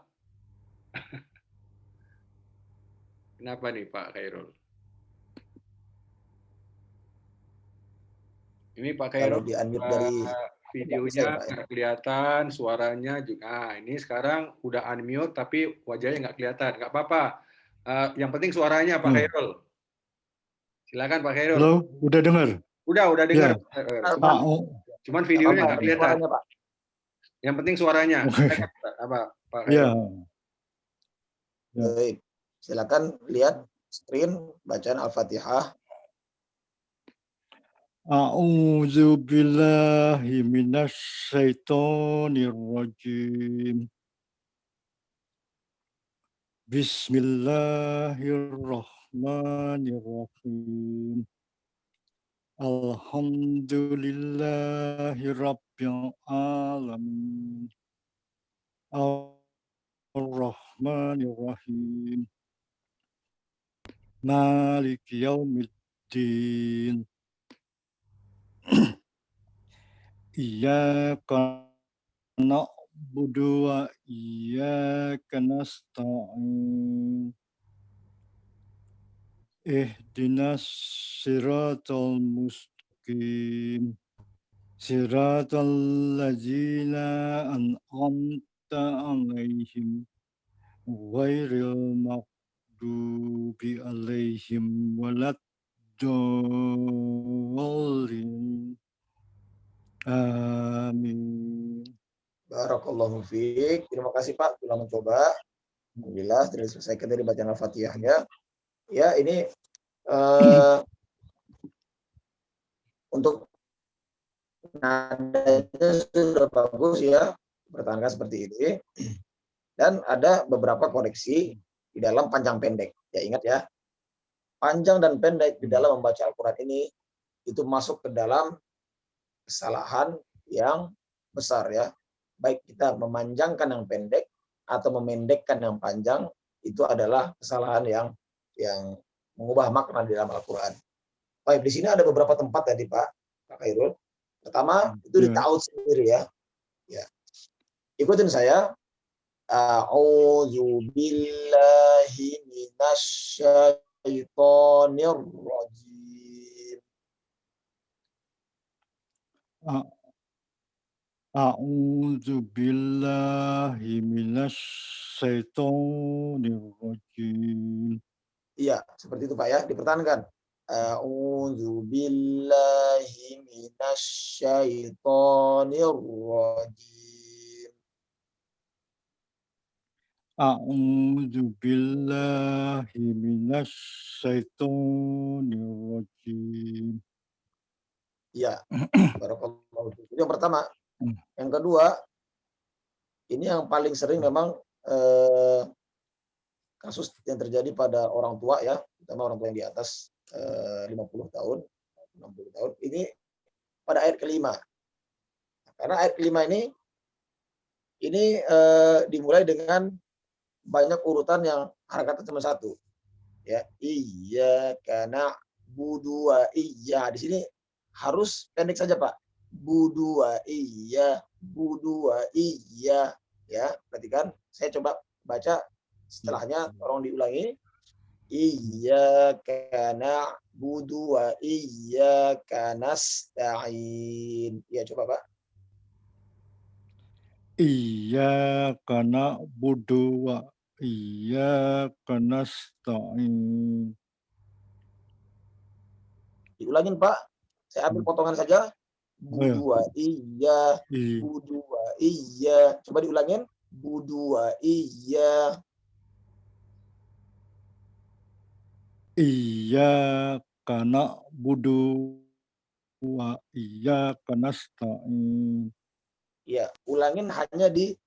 Kenapa nih Pak Khairul? Ini Pak Khairul dari videonya nggak kelihatan, suaranya juga. Ini sekarang udah unmute tapi wajahnya nggak kelihatan. Nggak apa-apa. Yang penting suaranya Pak Khairul. Silakan Pak Khairul. Halo, udah dengar? Udah dengar. Ya. Cuman videonya nggak kelihatan. Yang penting suaranya. Apa Pak Khairul? Ya. Baik. Silakan lihat screen bacaan Al-Fatihah. A'udzu billahi minasy syaithanir rajim. Bismillahirrahmanirrahim. Alhamdulillahi rabbil alamin. Ar-Rahmanir-Rahim. Maliki yaumiddin. Iyyaka na'budu wa iyyaka nasta'in. Ihdinas siratal mustaqim. Siratal ladzina an'amta 'alaihim ghairil maghdubi 'alaihim waladdallin. Amin. Barakallahu fiik. Terima kasih Pak telah mencoba. Alhamdulillah sudah diselesaikan dari bacaan Al-Fatihahnya. Ya, ini untuk nadanya sudah bagus ya, pertahankan seperti ini. Dan ada beberapa koreksi di dalam panjang pendek. Ya ingat ya, panjang dan pendek di dalam membaca Al-Quran ini itu masuk ke dalam kesalahan yang besar ya. Baik kita memanjangkan yang pendek atau memendekkan yang panjang, itu adalah kesalahan yang mengubah makna di dalam Al-Quran. Baik, di sini ada beberapa tempat tadi Pak Khairul. Pertama itu di ta'awudz sendiri ya. Ya. Ikutin saya. A'udzu billahi minasyaitonir rajim. A'udzu billahi minasyaitonir rajim. Iya, seperti itu Pak ya, dipertahankan. A'udzu billahi minasyaitonir rajim. A'udzu billahi minasyaitonir rajim. Iya. Barakallahu fiik. Itu yang pertama. Yang kedua, ini yang paling sering memang kasus yang terjadi pada orang tua ya, terutama orang tua yang di atas 50 tahun, 60 tahun. Ini pada ayat kelima. Karena ayat kelima ini dimulai dengan banyak urutan yang harakatnya cuma satu. Ya, iyyaka na'budu wa iya. Di sini harus pendek saja, Pak. Budu wa iya, budu wa iya. Ya, perhatikan. Saya coba baca setelahnya, tolong diulangi. Iyyaka na'budu wa iyyaka nasta'in. Ya, coba Pak. Iyyaka na'budu wa iyyaka nasta'in. Diulangin Pak. Saya ambil potongan saja. Budu wa iya, budu wa iya. Coba diulangin. Budu wa iya. Iyyaka na'budu wa iyyaka nasta'in. Ya, ulangin hanya di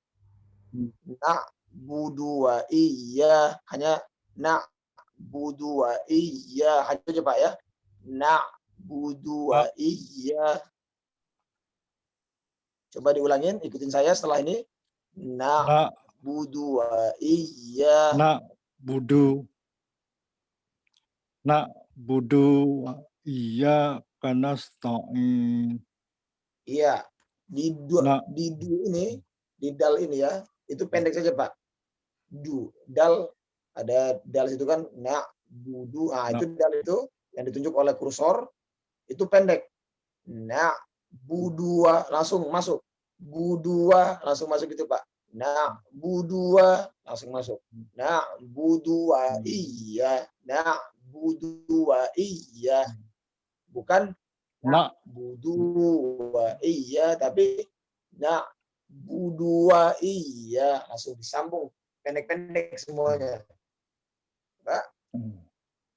na'budu wa iya, hanya na'budu wa iya, hanya aja Pak ya. Na'budu wa iya. Coba diulangin, ikutin saya setelah ini. Na'budu wa iya. Na'budu wa iyyaka nasta'in. Iya, di du ini, di dal ini ya, itu pendek saja Pak. Du, dal, ada dal itu kan, na'budu, itu dal itu yang ditunjuk oleh kursor, itu pendek. Na'budua, langsung masuk. Budua, langsung masuk gitu Pak. Na'budua, langsung masuk. Na'budua, iya. Na'budua, iya. Bukan na'budua, iya. Tapi na'budua, iya. Langsung disambung. Pendek-pendek semuanya. Pak.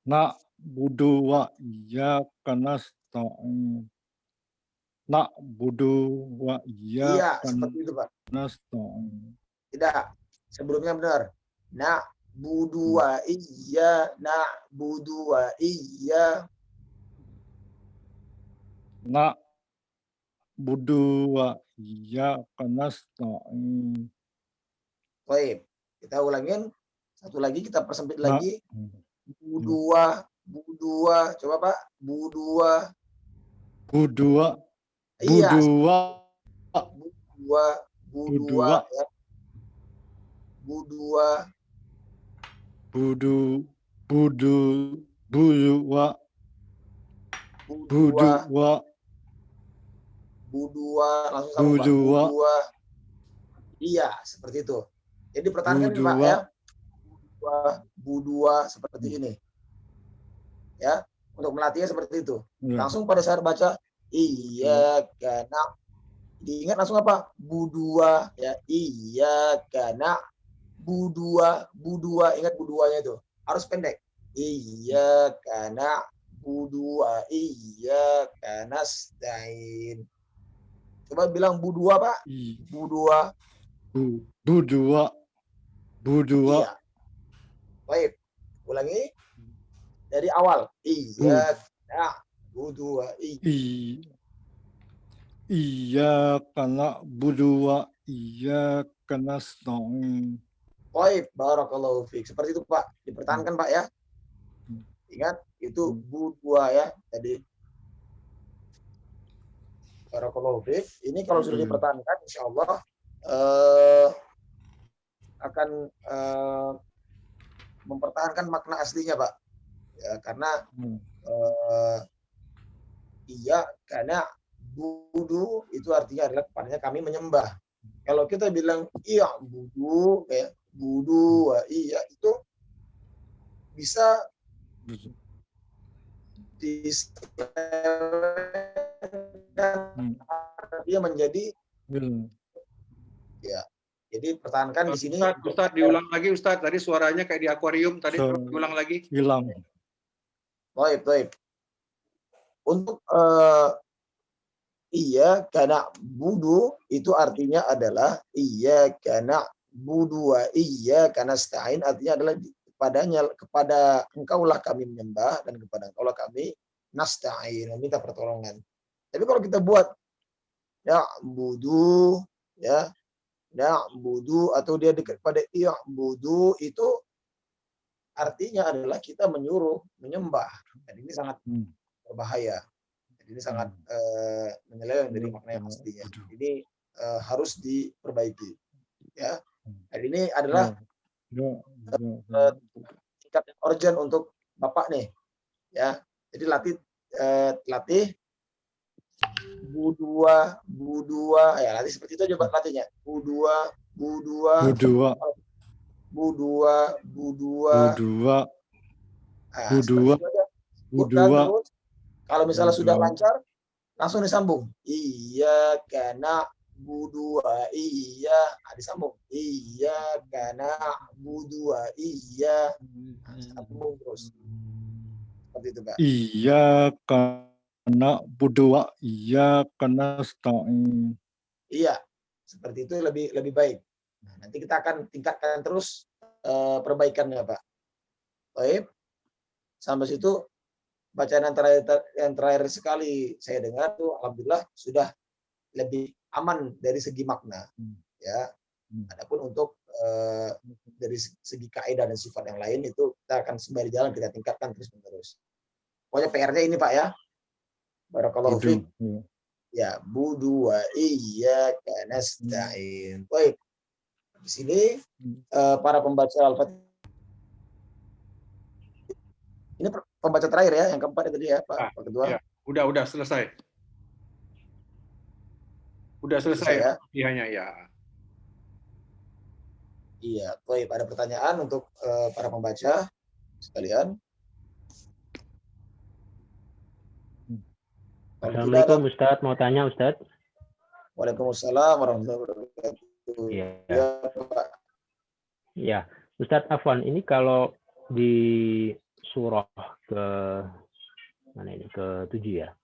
Na'budu wa iyyaka nasta'in. Na'budu wa iyyaka seperti itu Pak. nasta'in. Tidak, sebelumnya benar. Na'budu wa iya, na'budu wa iya. Na'budu wa iyyaka nasta'in. Baik, kita ulangin. Satu lagi kita persempit lagi. Budua, budua. Coba Pak, budua. Budua. Iya. Budua. Budua. Ya. Budua. Budua. Langsung sama Pak. Budua. Iya, seperti itu. Jadi pertahankan ini Pak ya. Budua seperti ini. Ya, untuk melatihnya seperti itu. Langsung pada saat baca iya karena diingat langsung apa? Budua ya. Iya karena budua, ingat buduanya itu. Harus pendek. Iya karena budua, iya karena stain. Coba bilang budua Pak. Budua. Budua. Iya. Baik. Ulangi. Dari awal. Iya. Nah, budua. Iyyaka na'budu wa iyyaka nasta'in. Baik. Barakallahu fiik. Seperti itu Pak. Dipertahankan Pak ya. Ingat. Itu budua ya. Tadi. Barakallahu fiik. Ini kalau sudah dipertahankan, insya Allah akan mempertahankan makna aslinya Pak. Ya, karena iya karena budu itu artinya adalah kepadanya kami menyembah. Kalau kita bilang iya budu kayak budu iya itu bisa dia menjadi ya. Jadi pertahankan di sini. Ustaz, diulang lagi Ustaz. Tadi suaranya kayak di akuarium. Tadi diulang lagi. Hilang. Baik. Untuk iya karena budu itu artinya adalah iya karena budu wa iya karena stain artinya adalah kepada engkaulah kami menyembah dan kepada engkaulah kami nasta'in meminta pertolongan. Tapi kalau kita buat ya budu ya budu atau dia dekat pada iya budu itu artinya adalah kita menyuruh menyembah. Dan ini sangat berbahaya. Jadi ini sangat menyeleweng dari makna yang aslinya. Ini harus diperbaiki. Ya. Dan ini adalah tingkat yang urgent untuk Bapak nih. Ya. Jadi latih Bu2 ya latih seperti itu aja latihnya. Bu2 Bu2 Nah, seperti itu aja. Sebutkan terus. Kalau misalnya sudah lancar, langsung disambung. Iya karena Bu2 iya, disambung. Iya karena Bu2 iya. Sambung terus. Seperti itu, Pak. Iya karena Bu2 iya karena nasta'in. Iya, seperti itu lebih baik. Nah, nanti kita akan tingkatkan terus perbaikannya, Pak. Baik. Sampai situ bacaan yang terakhir sekali saya dengar tuh alhamdulillah sudah lebih aman dari segi makna. Ya. Adapun untuk dari segi kaidah dan sifat yang lain itu kita akan sembari jalan kita tingkatkan terus-menerus. Pokoknya PR-nya ini, Pak ya. Barakallahu fiik. Ya, Bu2 iyyaka nasta'in. Baik. Di sini para pembaca Al-Fatihah. Ini pembaca terakhir ya, yang keempat itu ya, Pak Ketua. Ya, udah selesai. Udah selesai ya? Fatihahnya ya. Iya, baik. Ada pertanyaan untuk para pembaca sekalian? Assalamualaikum Ustadz, mau tanya Ustadz. Waalaikumsalam warahmatullahi wabarakatuh. Iya. Ya, Pak. Ya, Ustadz Afwan, ini kalau di surah ke-7 ya.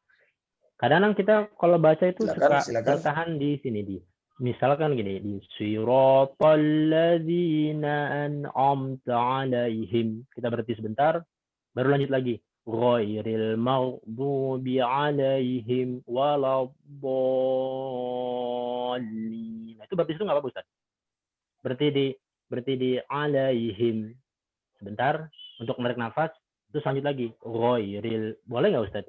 Kadang kita kalau baca itu suka tertahan di sini di. Misalkan gini, di siratal ladzina an'amta 'alaihim. Kita berhenti sebentar, baru lanjut lagi. Ghairil maghdubi 'alaihim waladdallin. Nah, itu berarti itu enggak apa-apa, Ustaz? Berarti di 'alaihim. Sebentar untuk menarik nafas, terus lanjut lagi. Ghairil. Boleh enggak, Ustaz?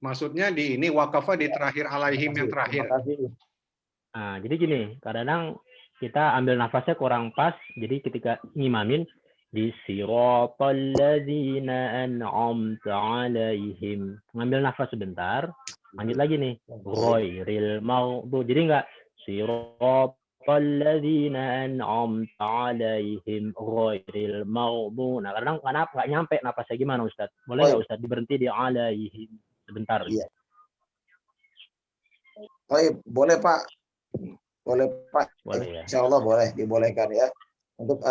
Maksudnya di ini waqafah di terakhir 'alaihim yang terakhir. Nah, jadi gini, kadang-kadang kita ambil nafasnya kurang pas, jadi ketika ngimamin di siratal ladzina an'amta 'alaihim, ngambil nafas sebentar, lanjut lagi nih, ghairil maghdubi. Jadi enggak siratal ladzina an'amta 'alaihim ghairil maghdubi. Nah, kadang enggak nyampe nafasnya gimana, Ustaz? Boleh enggak, Ustaz, diberhenti di 'alaihim sebentar? Iya. Baik, boleh Pak. Boleh Pak. Boleh ya. Insya Allah boleh, dibolehkan ya. Untuk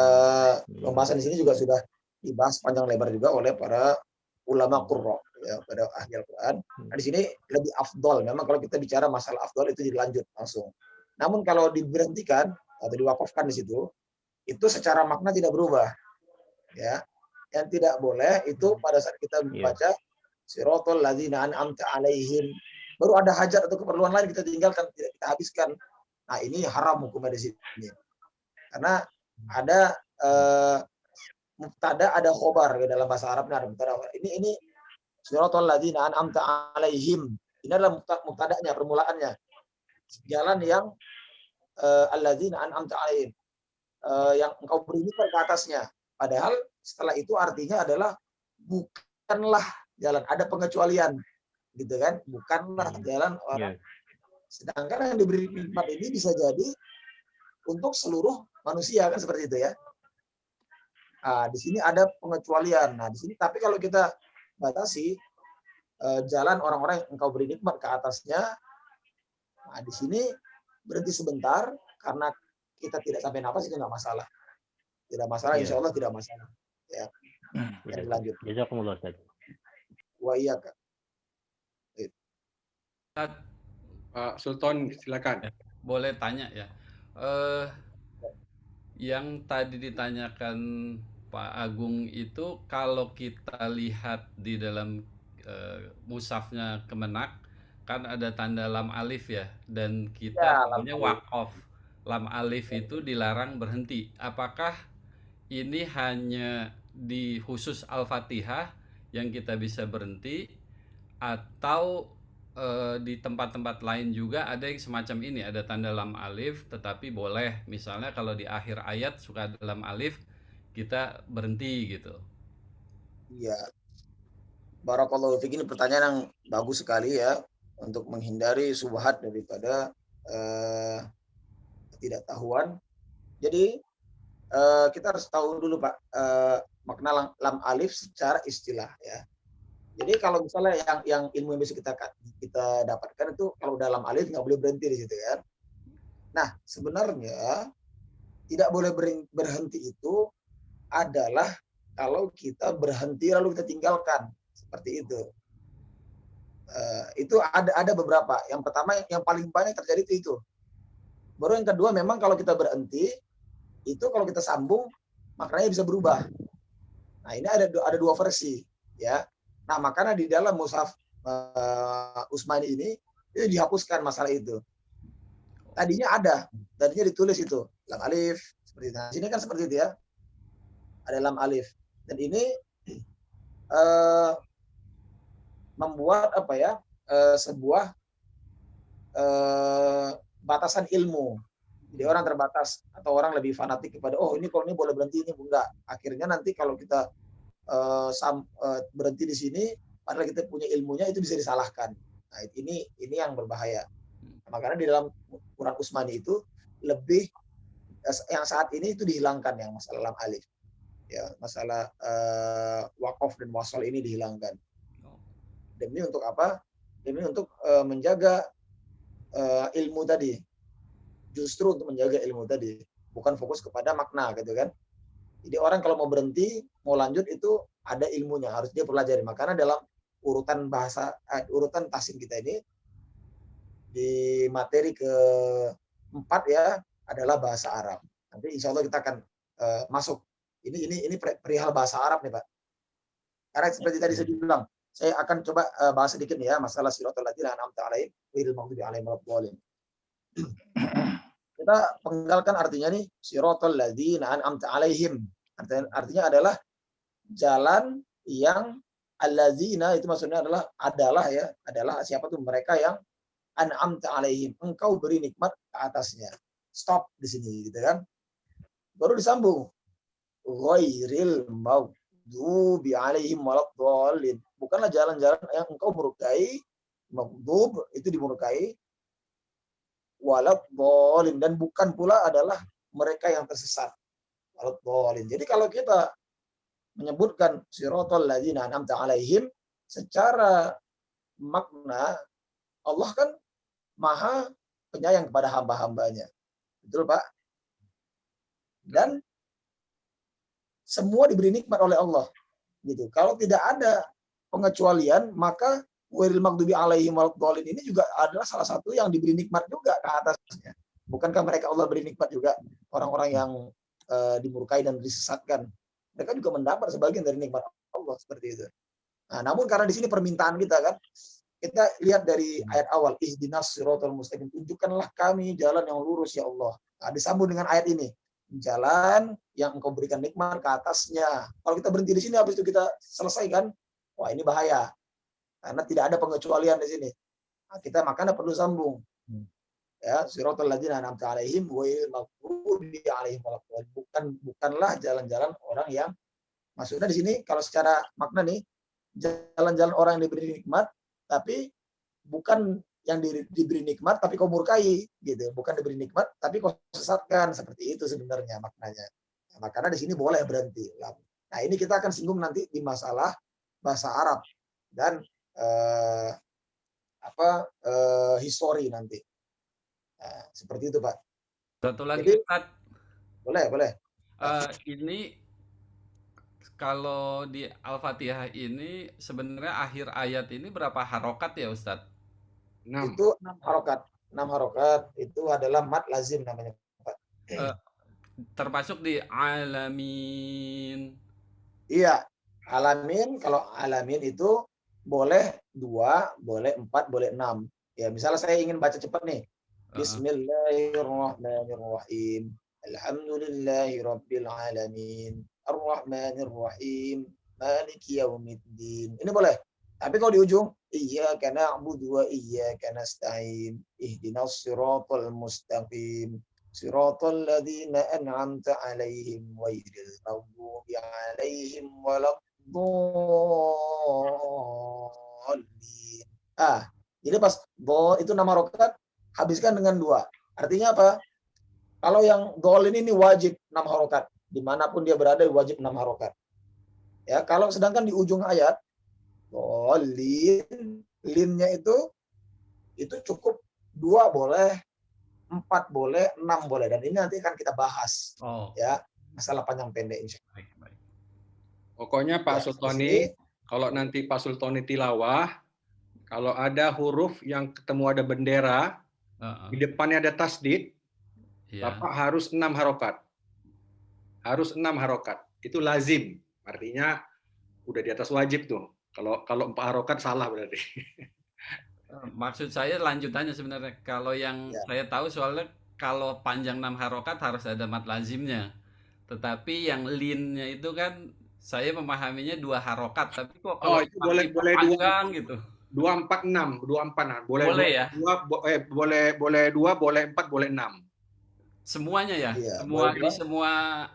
pembahasan di sini juga sudah dibahas panjang lebar juga oleh para ulama qurra ya, pada ahli Al-Qur'an. Nah, di sini lebih afdol. Memang kalau kita bicara masalah afdol itu dilanjut langsung. Namun kalau diberhentikan atau diwakafkan di situ, itu secara makna tidak berubah. Ya. Yang tidak boleh itu pada saat kita membaca siratal ladzina an'amta 'alaihim, baru ada hajat atau keperluan lain kita tinggalkan, tidak kita habiskan. Nah, ini haram hukumnya di sini. Karena ada mubtada, ada khobar ya, dalam bahasa Arabnya ada mubtada. Ini siratal ladzina an'amta 'alaihim. Ini adalah mubtadanya, permulaannya. Jalan yang alladzina an'amta 'alaihim. Yang engkau beri nikmat ke atasnya. Padahal setelah itu artinya adalah bukanlah jalan, ada pengecualian. Gitu kan? Bukanlah jalan orang. Sedangkan yang diberi nikmat ini bisa jadi untuk seluruh manusia, kan seperti itu ya. Nah, di sini ada pengecualian. Nah, di sini tapi kalau kita batasi jalan orang-orang yang engkau beri nikmat ke atasnya, nah di sini berhenti sebentar karena kita tidak sampai nafas itu nggak masalah. Tidak masalah, insya Allah tidak masalah. Ya. Dan lanjut. Jazakumullah, Ustaz. Wa iyyaka. Pak Sultan, silakan. Boleh tanya ya. Yang tadi ditanyakan Pak Agung itu kalau kita lihat di dalam mushafnya Kemenak kan ada tanda lam alif ya, dan kita punya waqaf. Lam alif itu dilarang berhenti. Apakah ini hanya di khusus Al-Fatihah yang kita bisa berhenti, atau di tempat-tempat lain juga ada yang semacam ini, ada tanda lam alif tetapi boleh misalnya kalau di akhir ayat suka ada lam alif, kita berhenti gitu. Iya. Barakallahu fiik, ini pertanyaan yang bagus sekali ya untuk menghindari subhat daripada ketidaktahuan. Jadi kita harus tahu dulu Pak makna lam alif secara istilah ya. Jadi kalau misalnya yang ilmu yang bisa kita dapatkan itu kalau dalam alif nggak boleh berhenti di situ kan. Nah sebenarnya tidak boleh berhenti itu adalah kalau kita berhenti lalu kita tinggalkan seperti itu. Itu ada beberapa. Yang pertama yang paling banyak terjadi itu. Baru yang kedua memang kalau kita berhenti itu kalau kita sambung maknanya bisa berubah. Nah ini ada dua versi ya. Nah makanya di dalam mushaf Utsmani ini itu dihapuskan masalah itu. Tadinya ditulis itu lam alif seperti itu. Nah, sini kan seperti itu ya. Ada lam alif dan ini membuat sebuah batasan ilmu. Jadi orang terbatas atau orang lebih fanatik kepada ini kalau ini boleh berhenti, ini enggak. Akhirnya nanti kalau kita berhenti di sini padahal kita punya ilmunya itu bisa disalahkan. Nah, ini yang berbahaya. Makanya di dalam Quran Utsmani itu lebih yang saat ini itu dihilangkan yang masalah lam alif. Ya, masalah waqaf dan wasal ini dihilangkan. Demi untuk apa? Demi untuk menjaga ilmu tadi. Justru untuk menjaga ilmu tadi, bukan fokus kepada makna gitu kan. Jadi orang kalau mau berhenti, mau lanjut itu ada ilmunya, harus dia pelajari. Makanya dalam urutan bahasa urutan tahsin kita ini di materi ke-4 ya adalah bahasa Arab. Nanti insya Allah kita akan masuk. Ini perihal bahasa Arab nih Pak. Karena seperti tadi saya bilang, saya akan coba bahas sedikit nih ya masalah siratal ladzina an'amta 'alaihim ghairil maghdubi 'alaihim waladdallin. Kita penggalkan artinya nih siratal ladzina an'amta 'alaihim. Artinya adalah jalan yang alladzina itu maksudnya adalah siapa tuh mereka yang an'amta 'alaihim, engkau beri nikmat ke atasnya. Stop di sini gitu kan. Baru disambung ghairil maghdubi 'alaihim waladdallin. Bukanlah jalan-jalan yang engkau murkai, maghdub itu dimurkai, waladdallin, dan bukan pula adalah mereka yang tersesat. Waladdallin. Jadi kalau kita menyebutkan siratal ladzina an'amta 'alaihim secara makna, Allah kan Maha penyayang kepada hamba-hambanya. Betul, Pak? Dan semua diberi nikmat oleh Allah. Gitu. Kalau tidak ada pengecualian, maka ghairil maghdubi 'alaihim waladdallin ini juga adalah salah satu yang diberi nikmat juga ke atasnya. Bukankah mereka Allah beri nikmat juga orang-orang yang dimurkai dan disesatkan? Mereka juga mendapat sebagian dari nikmat Allah seperti itu. Nah, namun karena di sini permintaan kita kan, kita lihat dari ayat awal, ihdinas siratal mustaqim, tunjukkanlah kami jalan yang lurus ya Allah. Nah, disambung dengan ayat ini, jalan yang engkau berikan nikmat ke atasnya. Kalau kita berhenti di sini habis itu kita selesaikan, wah ini bahaya. Karena tidak ada pengecualian di sini. Nah, kita makanya perlu sambung. Ya, siratal ladzina an'amta 'alaihim ghairil maghdubi 'alaihim waladdallin. Bukanlah jalan-jalan orang yang, maksudnya di sini kalau secara makna nih, jalan-jalan orang yang diberi nikmat, tapi bukan yang diberi nikmat tapi kau murkai gitu. Bukan diberi nikmat tapi kau sesatkan, seperti itu sebenarnya maknanya. Nah, makanya di sini boleh berhenti. Nah, ini kita akan singgung nanti di masalah bahasa Arab dan histori nanti. Nah, seperti itu Pak. Satu lagi Ustaz. Boleh. Ini kalau di Al-Fatihah ini sebenarnya akhir ayat ini berapa harokat ya Ustaz? 6. Itu 6 harokat. 6 harokat itu adalah mad lazim namanya Pak. Termasuk di alamin. Iya, alamin. Kalau alamin itu boleh 2, boleh 4, boleh 6. Ya, misalnya saya ingin baca cepat nih. Bismillahirrahmanirrahim. Alhamdulillahirabbil alamin. Ar-Rahmanir-Rahim. Maliki yaumiddin. Ini boleh. Tapi kalau di ujung, iyyaka na'budu wa iyyaka nasta'in. Ihdinas siratal mustaqim. Siratal ladzina an'amta 'alaihim ghairil maghdubi 'alaihim waladdallin. Jadi pas itu 6 harokat, habiskan dengan 2. Artinya apa? Kalau yang dolin ini wajib 6 harokat. Dimanapun dia berada wajib 6 harokat. Ya, kalau sedangkan di ujung ayat, dolin, linnya itu cukup 2 boleh, 4 boleh, 6 boleh. Dan ini nanti akan kita bahas. Ya, masalah panjang pendek insya Allah. Baik. Pokoknya Pak Sultoni, kalau nanti Pak Sultoni tilawah, kalau ada huruf yang ketemu ada bendera, di depannya ada tasdid, Bapak harus 6 harokat. Harus 6 harokat. Itu lazim. Artinya udah di atas wajib tuh. Kalau 4 harokat salah berarti. Maksud saya lanjutannya sebenarnya. Kalau yang saya tahu soalnya kalau panjang 6 harokat harus ada mad lazimnya. Tetapi yang linnya itu kan saya memahaminya 2 harokat. Tapi kok kalau itu boleh panjang 2, gitu. 246, 246. Boleh ya? Boleh 2, boleh 4, boleh 6. Semuanya ya? Iya, Di semua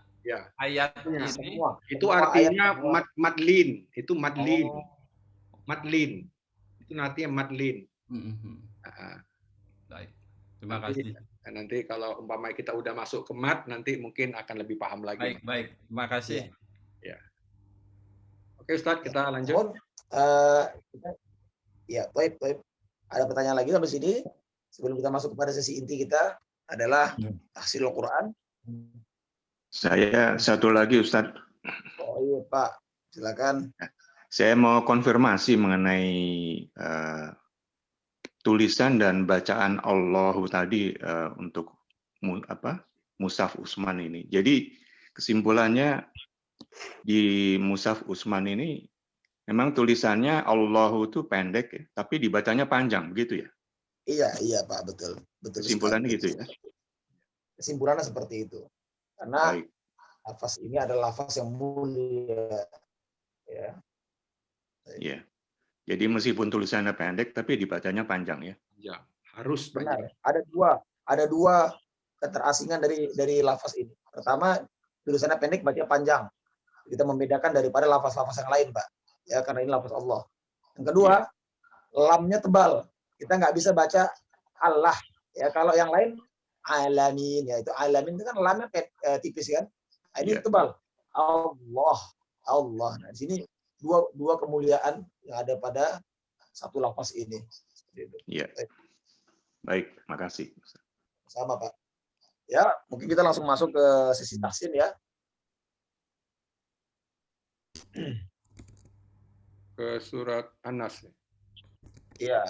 ayat ini? Semua. Itu artinya madlin. Itu madlin. Madlin. Itu artinya madlin. Baik. Terima kasih. Nanti kalau umpama kita udah masuk ke mad, nanti mungkin akan lebih paham lagi. Baik. Terima kasih. Ya. Oke Ustadz, kita lanjut. Baik. Ada pertanyaan lagi sampai sini? Sebelum kita masuk kepada sesi inti kita adalah tahsilul Quran. Saya satu lagi Ustadz. Oh iya Pak, silakan. Saya mau konfirmasi mengenai tulisan dan bacaan Allah tadi untuk Mushaf Utsman ini. Jadi kesimpulannya di Mushaf Utsman ini memang tulisannya Allah itu pendek ya, tapi dibacanya panjang begitu ya? Iya Pak, betul. Kesimpulannya gitu ya. Kesimpulannya seperti itu. Karena lafaz ini adalah lafaz yang mulia. Ya. Iya. Jadi meskipun tulisannya pendek tapi dibacanya panjang ya. Ya, harus benar. Ada dua keterasingan dari lafaz ini. Pertama, tulisannya pendek bacanya panjang. Kita membedakan daripada lafaz-lafaz yang lain, Pak. Ya, karena ini lafaz Allah. Yang kedua, lamnya tebal. Kita nggak bisa baca Allah. Ya, kalau yang lain alamin, ya itu alamin itu kan lamnya tipis kan. Ini tebal. Allah. Nah, di sini dua kemuliaan yang ada pada satu lafaz ini. Iya. Baik, makasih. Sama Pak. Ya, mungkin kita langsung masuk ke sesi tahsin ya. Ke surat An-Nas. Iya.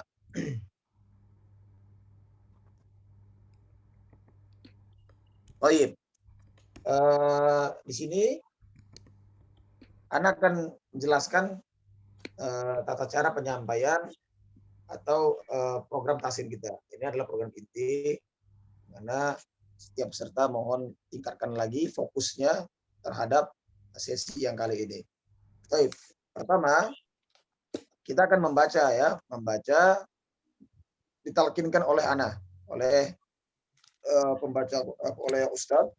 Baik. Di sini Ana akan menjelaskan tata cara penyampaian atau program tahsin kita. Ini adalah program inti, mana setiap peserta mohon tingkatkan lagi fokusnya terhadap sesi yang kali ini. Baik. Pertama, kita akan membaca ditalkinkan oleh Ana, oleh pembaca, oleh Ustadz.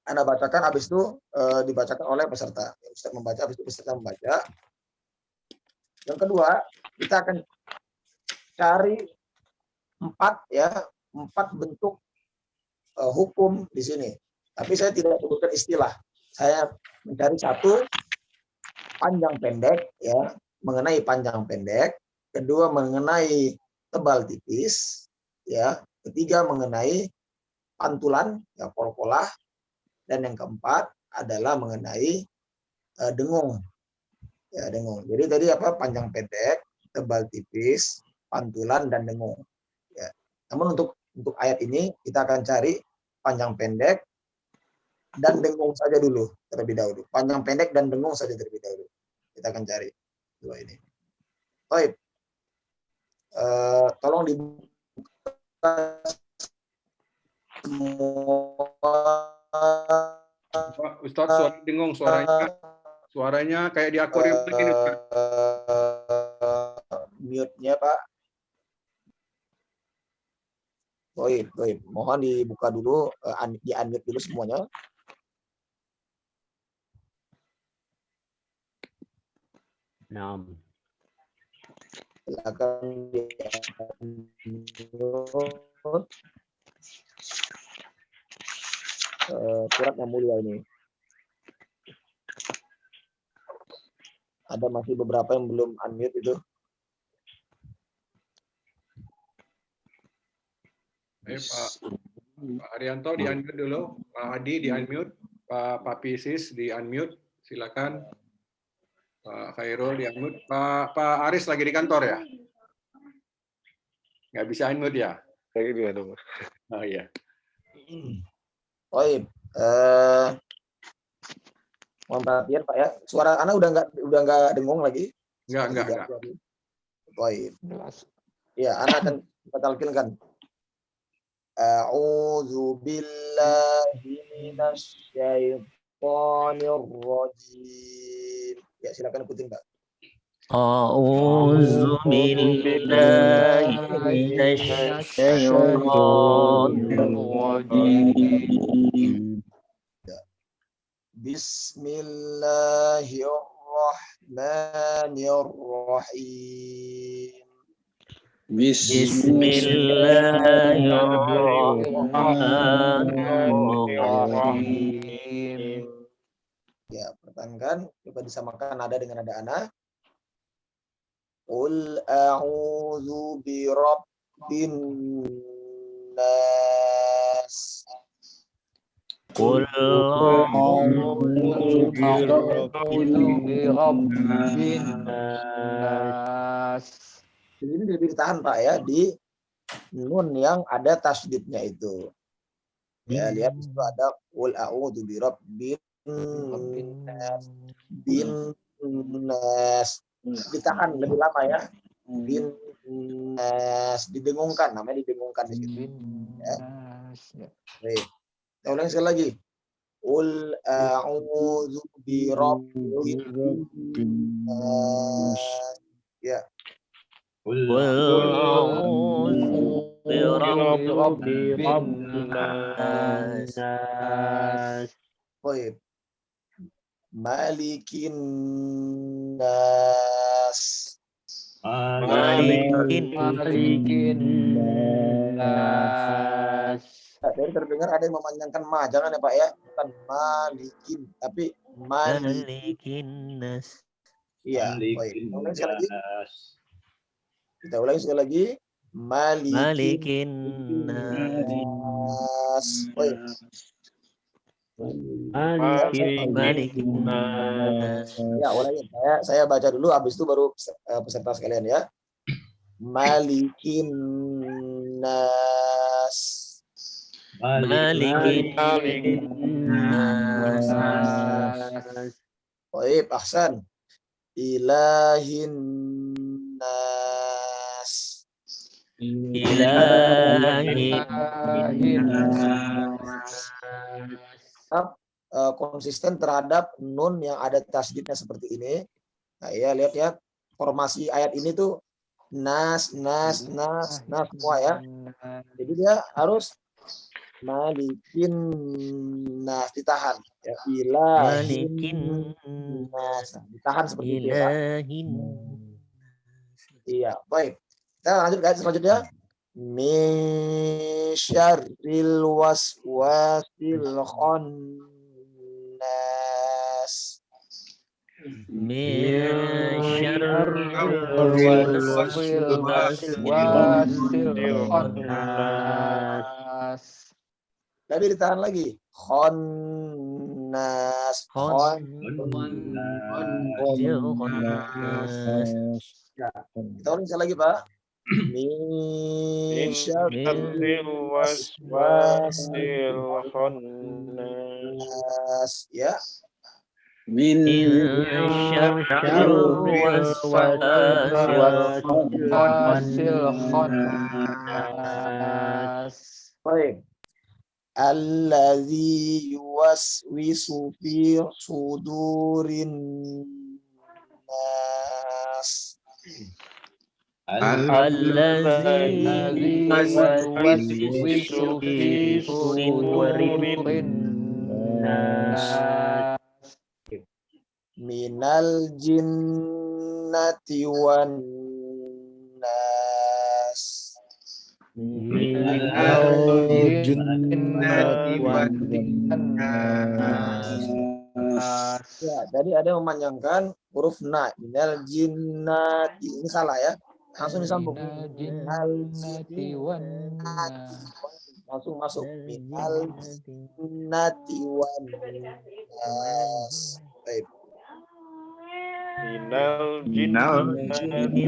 Ana bacakan, habis itu dibacakan oleh peserta. Ustadz membaca, habis itu peserta membaca. Yang kedua, kita akan cari 4 bentuk hukum di sini. Tapi saya tidak sebutkan istilah. Saya mencari 1 panjang pendek, ya, mengenai panjang pendek. Kedua mengenai tebal tipis, ya. Ketiga mengenai pantulan, ya, kol-kolah. Dan yang keempat adalah mengenai dengung. Ya, dengung. Jadi tadi panjang pendek, tebal tipis, pantulan dan dengung. Ya. Namun untuk ayat ini kita akan cari panjang pendek dan dengung saja dulu terlebih dahulu. Panjang pendek dan dengung saja terlebih dahulu. Kita akan cari 2 ini. Baik. Tolong dibuka semua. Ustadz, suara dengung, suaranya kayak di akuarium begini. Mute-nya Pak. Baik. Mohon dibuka dulu, di-unmute dulu semuanya. Naam. Silakan di-unmute. Surat yang mulia ini. Ada masih beberapa yang belum unmute itu. Pak Arianto di-unmute dulu, Pak Adi di-unmute, Pak Pisis di-unmute, silakan. Pak Khairul di-unmute, Pak Aris lagi di kantor ya? Nggak bisa unmute ya? Lagi dia dong. Oh iya. Baik. Mohon perhatian Pak ya. Suara Ana udah nggak dengung lagi. Enggak. Baik. Ya, Ana akan kita talqinkan. A'udzu billahi minasyaitonir rajim. Ya, silakan ikutin, Pak. A'udzu billahi minasyaitonir rajim. Bismillahirrahmanirrahim. Bismillahirrahmanirrahim. Ya, pertahankan. Coba disamakan nada dengan nada ana. Qul a'udzu birabbin nas. Qul a'udzu birabbin nas. Ini lebih ditahan Pak ya, di nun yang ada tasydidnya itu. Ya, lihat di situ ada qul a'udzu birabbin nas. Bin nas. Ditahan lebih lama ya. Bin nas, didengungkan, namanya didengungkan di situ. Ya. Baik. Kita ulangi sekali lagi. Qul a'udzu birabbin nas. Ya. Qul a'udzu birabbin nas. Baik. Malikin nas. Malikin nas. Dari terdengar ada yang memanjangkan ma, jangan ya Pak ya, bukan malikin, tapi malikin nas. Iya, baik. Kita ulangi sekali lagi. Malikin nas. Baik. Malikin nas. Ya, ulangi. Saya baca dulu, habis itu baru peserta sekalian ya. Malikin nas. Malikin nas. Baik, ahsan. Ilahin nas. Ilahin nas. Konsisten terhadap nun yang ada tasydidnya seperti ini. Nah, ya lihat ya, formasi ayat ini tuh nas semua ya. Jadi dia harus malikin nas, ditahan ya. Ilahin nas, ditahan seperti itu ya. Iya, baik. Kita lanjut ayat selanjutnya. Min syarril waswasil khannas. Min syarril waswasil khannas. Tapi ditahan lagi. Khannas. Ya, kita ulang sekali lagi, Pak. Min syarril waswasil khannas. Ya. Min syarril waswasil khannas. Baik. Allazi yuwaswisu fi sudurin nas. الذي يوسوس في صدور الناس minal jinnati wan nas. Minal jinnati wan nas. Ya, tadi ada yang memanjangkan huruf na, minal jinnati. Ini salah ya. Langsung disambung. Minal jinnati. Langsung masuk. Minal jinnati wan nas. Baik. Minal jinnati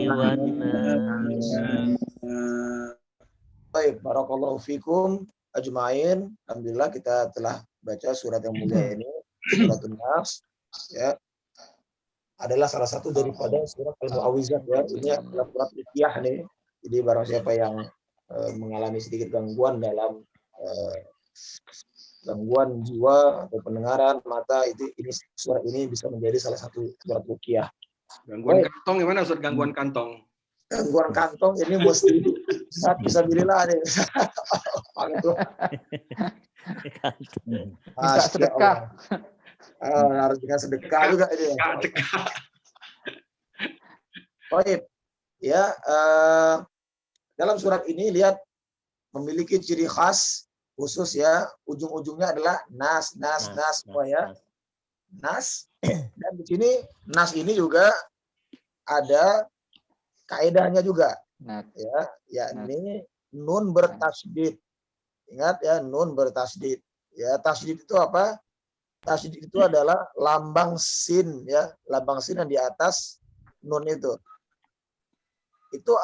wan nas. Baik, barakallahu fikum ajmain. Alhamdulillah kita telah baca surat yang mulia ini, surat An-Nas, ya. Adalah salah satu daripada surat Al-Mu'awwizat ya. Ini adalah surat ruqyah nih. Jadi barang siapa yang mengalami sedikit gangguan dalam gangguan jiwa atau pendengaran mata, ini surat ini bisa menjadi salah satu surat ruqyah. Gangguan kantong gimana Ustaz? Gangguan kantong. Gangguan kantong ini mesti bisa bilillah nih. Bisa sedekah. Harus dengan sedekah juga ini. Baik. Ya, dalam surat ini lihat memiliki ciri khas khusus ya, ujung-ujungnya adalah nas semua ya. Nas. Dan di sini nas ini juga ada kaedahnya juga, ya, yakni nun bertasydid. Ingat ya, nun bertasydid. Ya, tasydid itu apa? Tasydid itu adalah lambang sin, ya, lambang sin yang di atas nun itu. Itu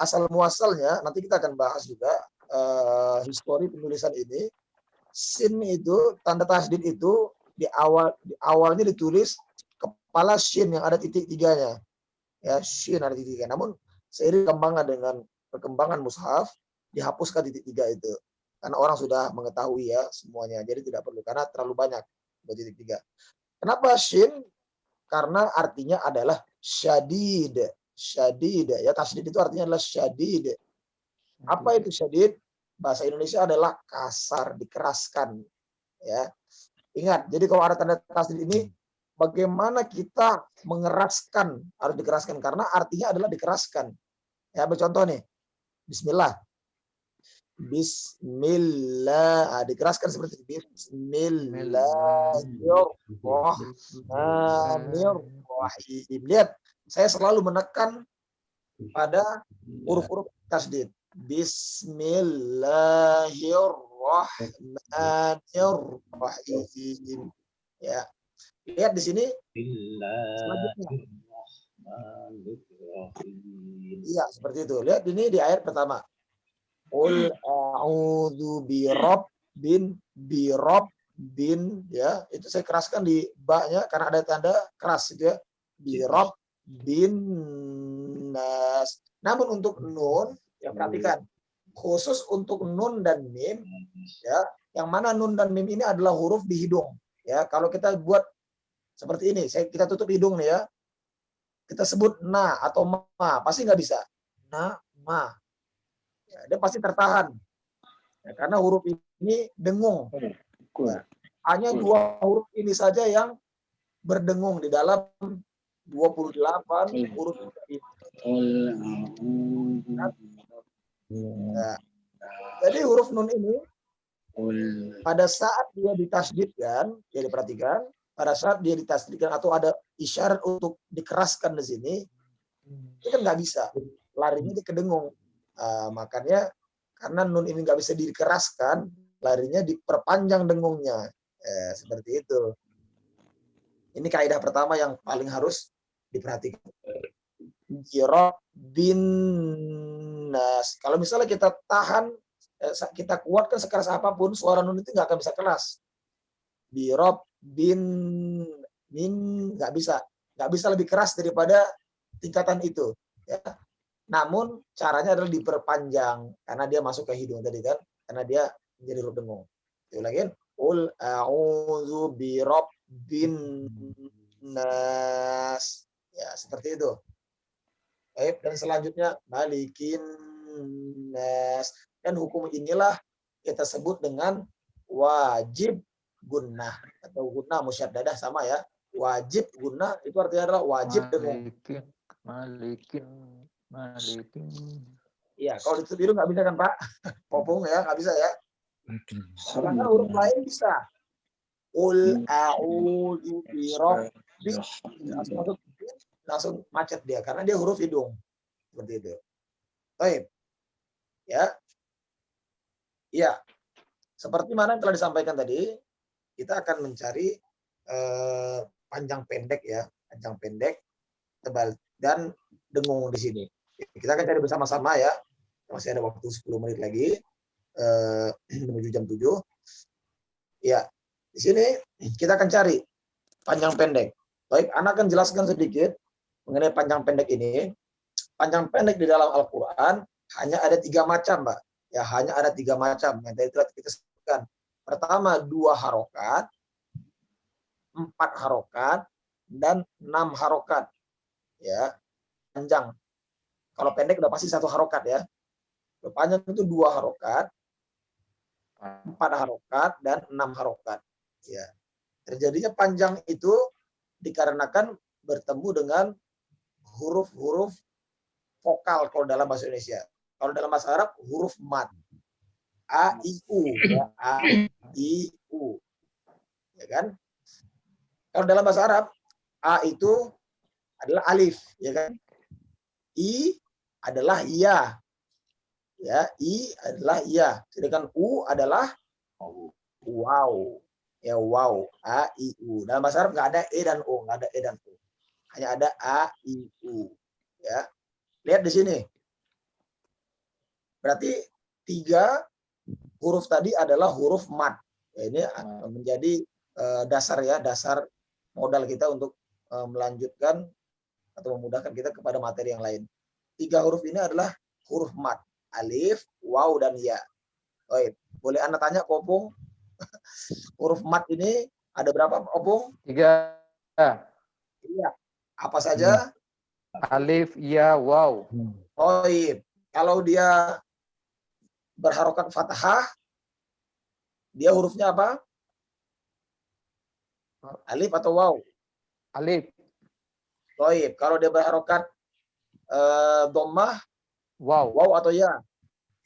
asal muasalnya. Nanti kita akan bahas juga histori penulisan ini. Sin itu tanda tasydid itu di awalnya ditulis kepala shin yang ada titik tiganya. Ya, shin ada titik tiga. Namun seiring perkembangan mushaf dihapuskan titik tiga itu karena orang sudah mengetahui ya semuanya, jadi tidak perlu karena terlalu banyak titik tiga. Kenapa shin? Karena artinya adalah syadid ya, tasydid itu artinya adalah syadid. Apa itu syadid? Bahasa Indonesia adalah kasar, dikeraskan ya. Ingat, jadi kalau ada tanda tasydid ini bagaimana kita mengeraskan, harus dikeraskan karena artinya adalah dikeraskan. Ya, contoh nih. Bismillah. Bismillah. Dikeraskan seperti Bismillahirrahmanirrahim. Lihat, saya selalu menekan pada huruf-huruf tasydid. Bismillahirrahmanirrahim. Ya. Lihat di sini. Iya, seperti itu. Lihat ini di ayat pertama. Qul a'udzu birabbin ya. Itu saya keraskan di ba-nya karena ada tanda keras gitu ya. Birabbin nas. Namun untuk nun, ya perhatikan. Khusus untuk nun dan mim ya, yang mana nun dan mim ini adalah huruf di hidung. Ya, kalau kita buat seperti ini, kita tutup hidung nih ya. Kita sebut na atau ma, pasti nggak bisa. Na, ma. Ya, dia pasti tertahan. Ya, karena huruf ini dengung. Ya, hanya dua huruf ini saja yang berdengung di dalam 28 huruf ini. Ya. Jadi huruf nun ini pada saat dia ditasydidkan, ya diperhatikan, pada saat dia ditasydidkan atau ada isyarat untuk dikeraskan di sini, itu kan nggak bisa, larinya di kedengung. Makanya karena nun ini nggak bisa dikeraskan, larinya diperpanjang dengungnya, seperti itu. Ini kaidah pertama yang paling harus diperhatikan. Bin nas. Kalau misalnya kita tahan, kita kuatkan sekeras apapun, suara nun itu nggak akan bisa keras. Birob bin min nggak bisa lebih keras daripada tingkatan itu. Ya. Namun caranya adalah diperpanjang karena dia masuk ke hidung tadi kan, karena dia menjadi huruf dengung. Itu lagi. Ul a'udzu birabbin nas. Ya, seperti itu. Dan selanjutnya malikin nas. Dan hukum inilah kita sebut dengan wajib gunnah atau gunnah musyaddadah, sama ya. Wajib gunnah itu artinya adalah wajib dengan malikin. Iya, kalau ditutup hidung nggak bisa kan Pak? Popung ya, nggak bisa ya. Sedangkan huruf lain bisa. Qul a'udzu birabbil langsung macet dia karena dia huruf hidung. Seperti itu. Baik. Ya. Iya. Seperti mana yang telah disampaikan tadi, kita akan mencari panjang pendek ya, panjang pendek, tebal dan dengung di sini. Kita akan cari bersama-sama ya. Masih ada waktu 10 menit lagi menuju jam 7. Ya, di sini kita akan cari panjang pendek. Baik, Anak akan jelaskan sedikit mengenai panjang pendek ini. Panjang pendek di dalam Al-Quran hanya ada 3 macam, Mbak. Ya, hanya ada 3 macam. Yang tadi telah kita sebutkan. Pertama 2 harokat, 4 harokat, dan 6 harokat. Ya, panjang. Kalau pendek udah pasti 1 harokat ya. Kalau panjang itu 2 harokat, 4 harokat, dan 6 harokat. Ya. Terjadinya panjang itu dikarenakan bertemu dengan huruf-huruf vokal kalau dalam bahasa Indonesia. Kalau dalam bahasa Arab huruf mad. A, I, U. Ya. A, I, U. Ya kan? Kalau dalam bahasa Arab, A itu adalah alif. Ya kan? I adalah ya. Ya, I adalah ya. Sedangkan U adalah wow. Ya, wow. A, I, U. Dalam bahasa Arab nggak ada E dan O. Nggak ada E dan O. Hanya ada A, I, U. Ya. Lihat di sini. Berarti 3 huruf tadi adalah huruf mad. Ya, ini menjadi dasar ya, dasar modal kita untuk melanjutkan atau memudahkan kita kepada materi yang lain. 3 huruf ini adalah huruf mad. Alif, waw, dan ya. Baik. Boleh Anda tanya, Opung? Huruf mad ini ada berapa, Opung? 3. Iya. Apa saja? Alif, ya, waw. Baik. Kalau dia berharokat fathah, dia hurufnya apa? Alif atau waw? Alif. Baik. Kalau dia berharokat dhammah, waw. Waw atau ya?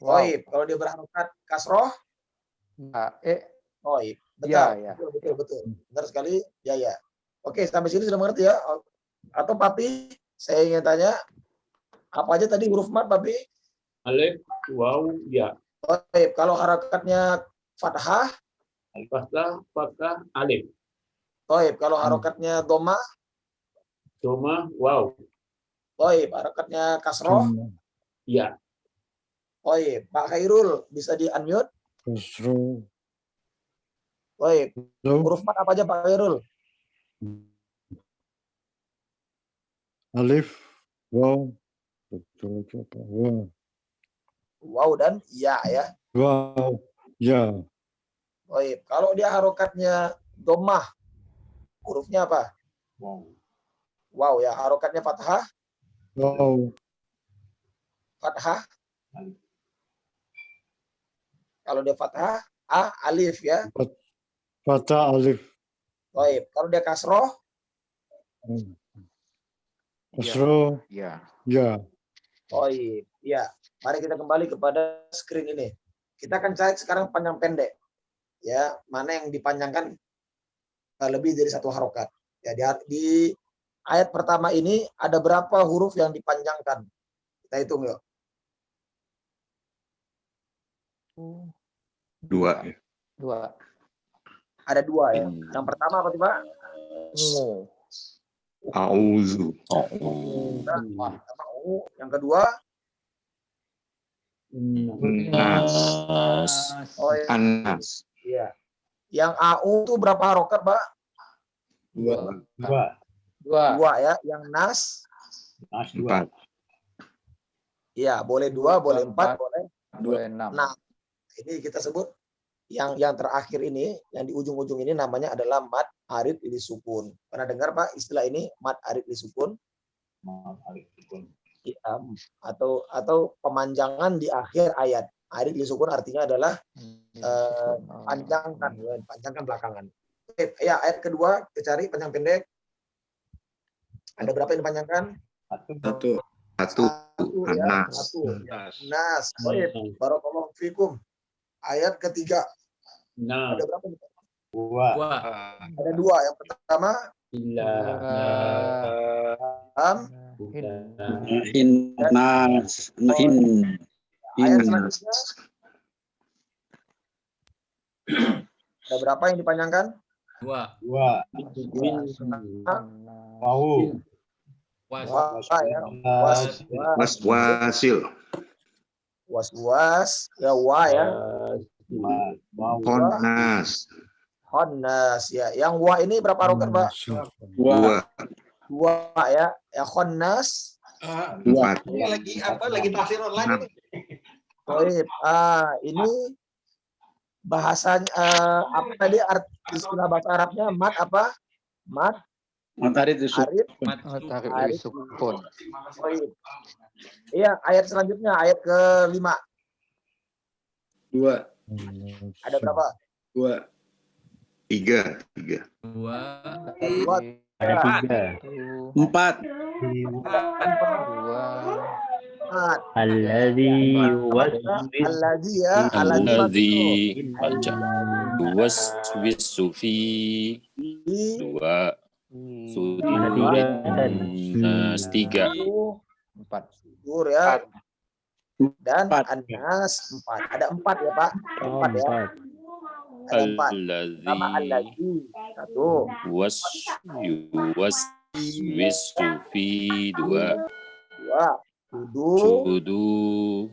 Wow. Baik. Kalau dia berharokat kasroh, baik. Betul. Ya. Betul. Benar sekali. Ya. Oke, sampai sini sudah mengerti ya? Atau Papi, saya ingin tanya, apa aja tadi huruf mad, Papi? Alif, waw, ya. Baik. Kalau harokatnya fathah, fathah, alif. Baik. Kalau harokatnya dhammah, waw. Baik. Harokatnya kasroh, ya. Baik. Pak Khairul, bisa di-unmute? Kasroh. Baik. Huruf mad apa aja Pak Khairul? Alif, waw, Waw dan ya ya. Wow, ya. Baik. Kalau dia harokatnya dhammah, hurufnya apa? Wow ya. Harokatnya fathah? Wow. Fathah? Kalau dia fathah, A, alif ya. Fathah, alif. Baik. Kalau dia kasroh? Kasroh. Ya. Ya. Baik. Ya. Mari kita kembali kepada screen ini. Kita akan cari sekarang panjang pendek. Ya, mana yang dipanjangkan lebih dari 1 harokat. Ya, di ayat pertama ini ada berapa huruf yang dipanjangkan? Kita hitung yuk. 2. Ada 2 ya. Yang pertama apa sih, Pak? Auzu. Yang kedua? Anas. Iya. Yang AU itu berapa harokat, Pak? 2 ya. Yang nas? 4. Iya, boleh 2, boleh 4, boleh 6. Nah, ini kita sebut yang terakhir ini, yang di ujung-ujung ini namanya adalah mad arid li sukun. Pernah dengar Pak istilah ini, mad arid li sukun? ya, atau pemanjangan di akhir ayat. Ayat disukun artinya adalah panjangkan belakangan. Oke, ya ayat kedua kita cari panjang pendek. Ada berapa yang dipanjangkan? Satu. Ya, satu. Nas. Baik. Barakallahu fikum. Ayat ketiga. Ada berapa? Dua. Ada dua. Yang pertama ayat selanjutnya ada berapa yang dipanjangkan? Dua. Was ya wa ya. Khonnas ya. Yang wa ini berapa harokat, Pak? Dua ya. Ya khonnas. Ini lagi tafsir online ini. Baik. Ini bahasanya apa tadi istilah bahasa Arabnya mat apa? Arif sukun. Iya, ayat selanjutnya ayat ke-5. Ada berapa? 3. Ada 3. 4. Alladzi waswisu fi 2 Nas 3 4 ya. Dan An-Nas 4. Ada 4 ya, Pak? 4 ya. Ada 4. Sama Alladzi 1. Waswisu fi 2 Sudu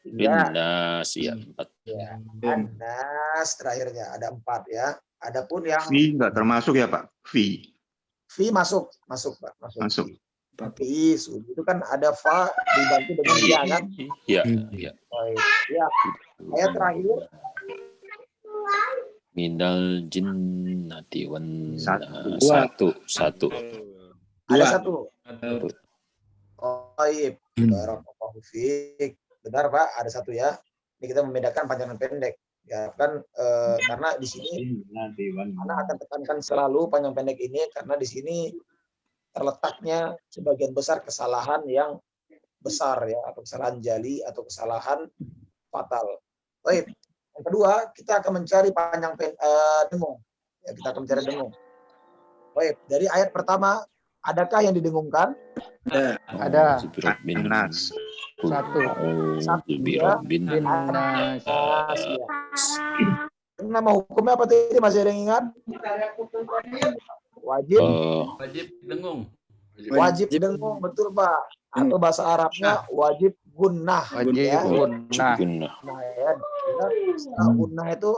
Nas ya 4. An-Nas terakhirnya ada 4 ya. Adapun yang Fi nggak termasuk ya, Pak? Fi masuk Pak, masuk. Fi itu kan ada fa dibantu dengan ya kan? Iya. Ya. Ayat terakhir minal jinnati wan satu. Ada 1. Baik. Barakallahu fiik. Benar, Pak, ada 1 ya. Ini kita membedakan panjang dan pendek. Ya kan karena di sini anak akan tekankan selalu panjang pendek ini karena di sini terletaknya sebagian besar kesalahan yang besar ya, atau kesalahan jali atau kesalahan fatal. Baik. Yang kedua, kita akan mencari panjang dengung. Ya, kita akan mencari dengung. Baik, dari ayat pertama adakah yang didengungkan? Ada. 1. Nama hukumnya apa tadi? Masih ada yang ingat? Wajib dengung, betul, Pak. Atau bahasa Arabnya wajib gunnah. Nah, ya, gunnah itu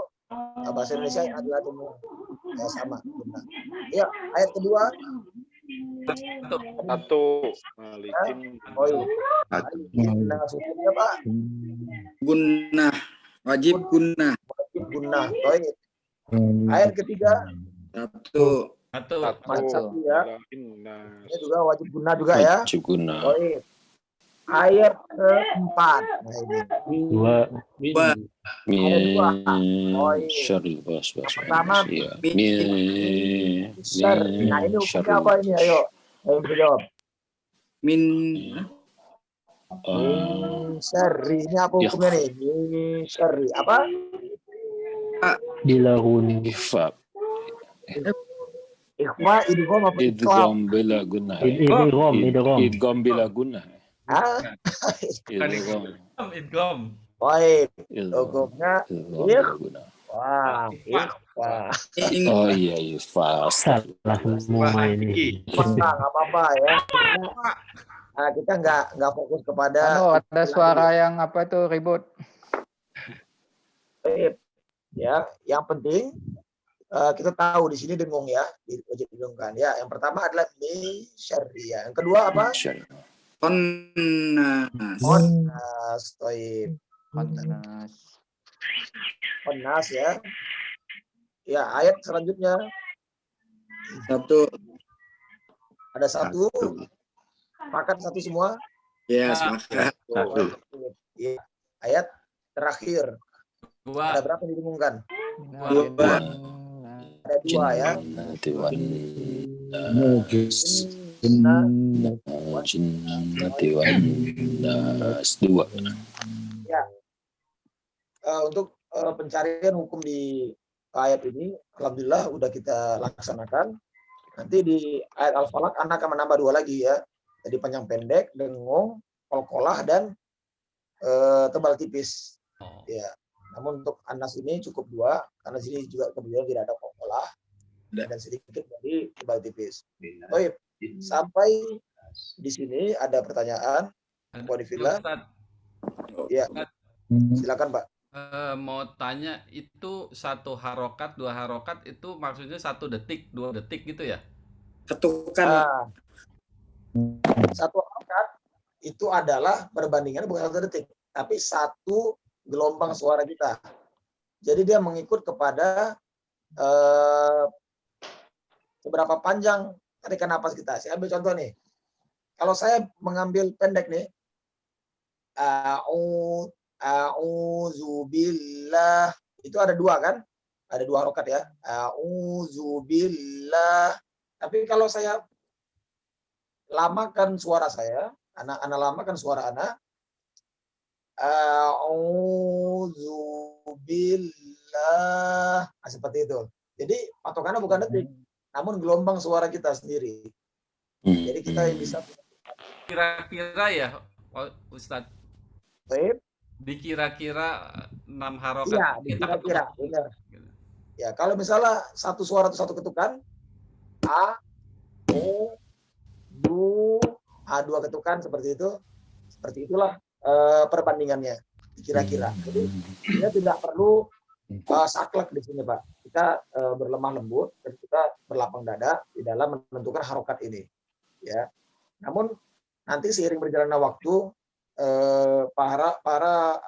bahasa Indonesia adalah dengung. Ya, sama gunnah. Ya, ayat kedua. 1. Malikin. Gunnah hukumnya, Pak. Gunnah. Wajib gunnah. Baik. Ayat ketiga. 1. Ya. Ini juga wajib gunnah juga ya. Baik. Ayat keempat. Pertama. Nah, ini hukumnya apa ini? Ayo jawab. Min syarri. Ini apa hukumnya nih? Min syarri. Apa? Dilahun. Ikhfa, idgham apa idgham bila gunnah. Idgham bila gunnah. Idgham. Baik. Hukumnya ikhfa. Oh iya, salah semua ini. Enggak apa-apa ya. Nah, kita nggak fokus kepada ada suara yang apa itu ribut. Ya, yang penting kita tahu di sini dengung ya, wajib didengungkan ya. Yang pertama adalah min syarri ya. Yang kedua apa? Khonnas. Khonnas ya. Ya, ayat selanjutnya. 1. Ada 1. Pakat 1 semua. Ya, sepakat. Ya, ayat terakhir. Dua. Ada berapa yang diumumkan? Dua. Ada dua ya. Dua. Ya. Untuk pencarian hukum di ayat ini, alhamdulillah udah kita laksanakan. Nanti di ayat Al-Falaq anak akan menambah dua lagi ya. Jadi panjang pendek, dengung, kolkolah, dan tebal tipis. Ya. Namun untuk Anas ini cukup dua, karena sini juga kemudian tidak ada kolkolah dan sedikit dari tebal tipis. Baik, sampai di sini ada pertanyaan. Wadifillah. Ya, silakan Pak. Mau tanya, itu satu harokat, dua harokat itu maksudnya 1 detik, 2 detik gitu ya? Ketukan. Satu harokat itu adalah perbandingannya bukan 1 detik, tapi 1 gelombang suara kita. Jadi dia mengikut kepada seberapa panjang tarikan napas kita. Saya ambil contoh nih. Kalau saya mengambil pendek nih, a'udzubillah, itu ada 2 kan? Ada 2 harokat ya. A'udzubillah. Tapi kalau saya lamakan suara saya, anak lamakan suara anak, a'udzubillah. Nah, seperti itu. Jadi patokannya bukan detik, namun gelombang suara kita sendiri. Jadi kita yang bisa Kira-kira ya, Ustadz? Baik. Dikira-kira 6 harokat. Iya, dikira-kira, benar. Ya, kalau misalnya satu suara atau satu ketukan, A, O, Du, A2 ketukan seperti itu, seperti itulah perbandingannya, dikira-kira. Jadi kita tidak perlu saklek di sini, Pak. Kita berlemah lembut dan kita berlapang dada di dalam menentukan harokat ini. Ya, namun nanti seiring berjalannya waktu, para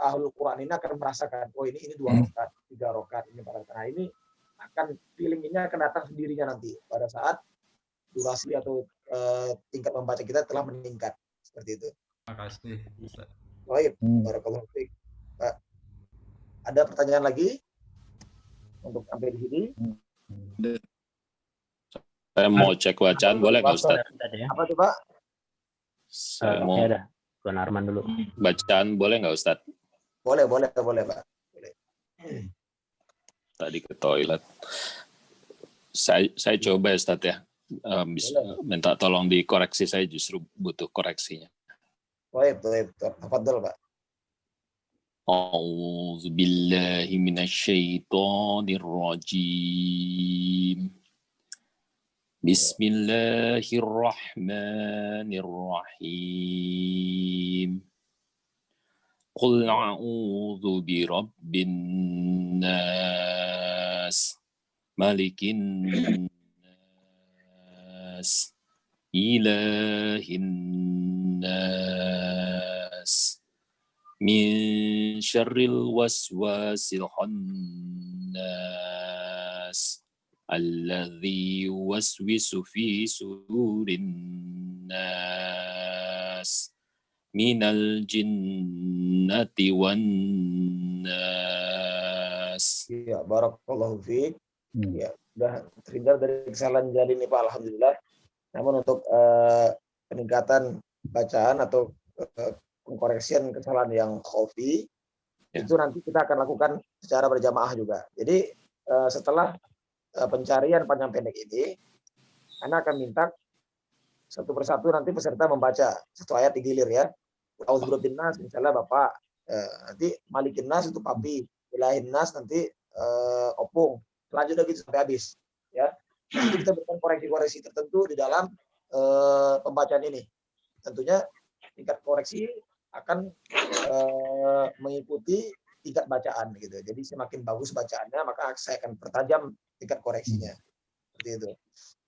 ahlul Quran ini akan merasakan, oh ini 2 rokat, 3 rokat, ini 4 rokat. Nah, ini akan feeling ini akan datang sendirinya nanti pada saat durasi atau tingkat membaca kita telah meningkat seperti itu. Terima kasih, Ustaz. Baik, barakallahu fiik. Pak, ada pertanyaan lagi untuk sampai di sini? Saya mau cek bacaan, boleh nggak Ustaz? Apa tuh Pak? Saya mau Tuan Arman dulu. bacaan, boleh nggak Ustaz? Boleh Pak. Boleh. Tadi ke toilet. Saya coba ya Ustaz ya. Minta tolong dikoreksi, saya justru butuh koreksinya. Baik. Tafadhol Pak. A'udzu billahi minasyaitonir rajim. Bismillahirrahmanirrahim. Qul a'udzu birabbin nas, malikin nas, ilahin nas, min syarril waswasil khannas, alladzi yuwaswisu fi sudurin nas, minal jinnati wan nas. Ya, barakallahu fiik. Ya, sudah terhindar dari kesalahan jadi ini Pak, alhamdulillah. Namun untuk peningkatan bacaan atau pengkoreksian kesalahan yang khafi, itu nanti kita akan lakukan secara berjamaah juga. Jadi setelah pencarian panjang pendek ini, Anda akan minta satu persatu nanti peserta membaca satu ayat digilir ya. Auzubillahi nas, misalnya Bapak, nanti Malikin nas itu Papi, Ilahin nas nanti Opung, selanjutnya gitu sampai habis ya. Nanti kita berikan koreksi-koreksi tertentu di dalam pembacaan ini. Tentunya tingkat koreksi akan mengikuti tingkat bacaan gitu. Jadi semakin bagus bacaannya, maka saya akan pertajam tingkat koreksinya. Seperti itu.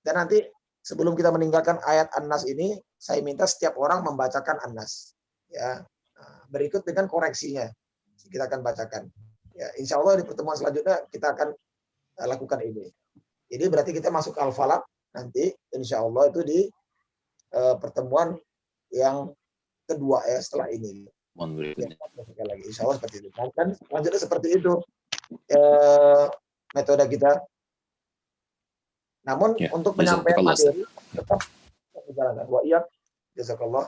Dan nanti sebelum kita meninggalkan ayat An-Nas ini, saya minta setiap orang membacakan An-Nas. Ya, berikut dengan koreksinya kita akan bacakan. Ya, insya Allah di pertemuan selanjutnya kita akan lakukan ini. Jadi berarti kita masuk ke Al-Falaq nanti, insya Allah itu di pertemuan yang kedua ya setelah ini. Mohon berikutnya. Sekali lagi, insya Allah seperti itu. Dan selanjutnya seperti itu metode kita. Namun Ya, untuk penyampaian jazakallah, materi tetap dijalankan. Wa iya, jazakallah.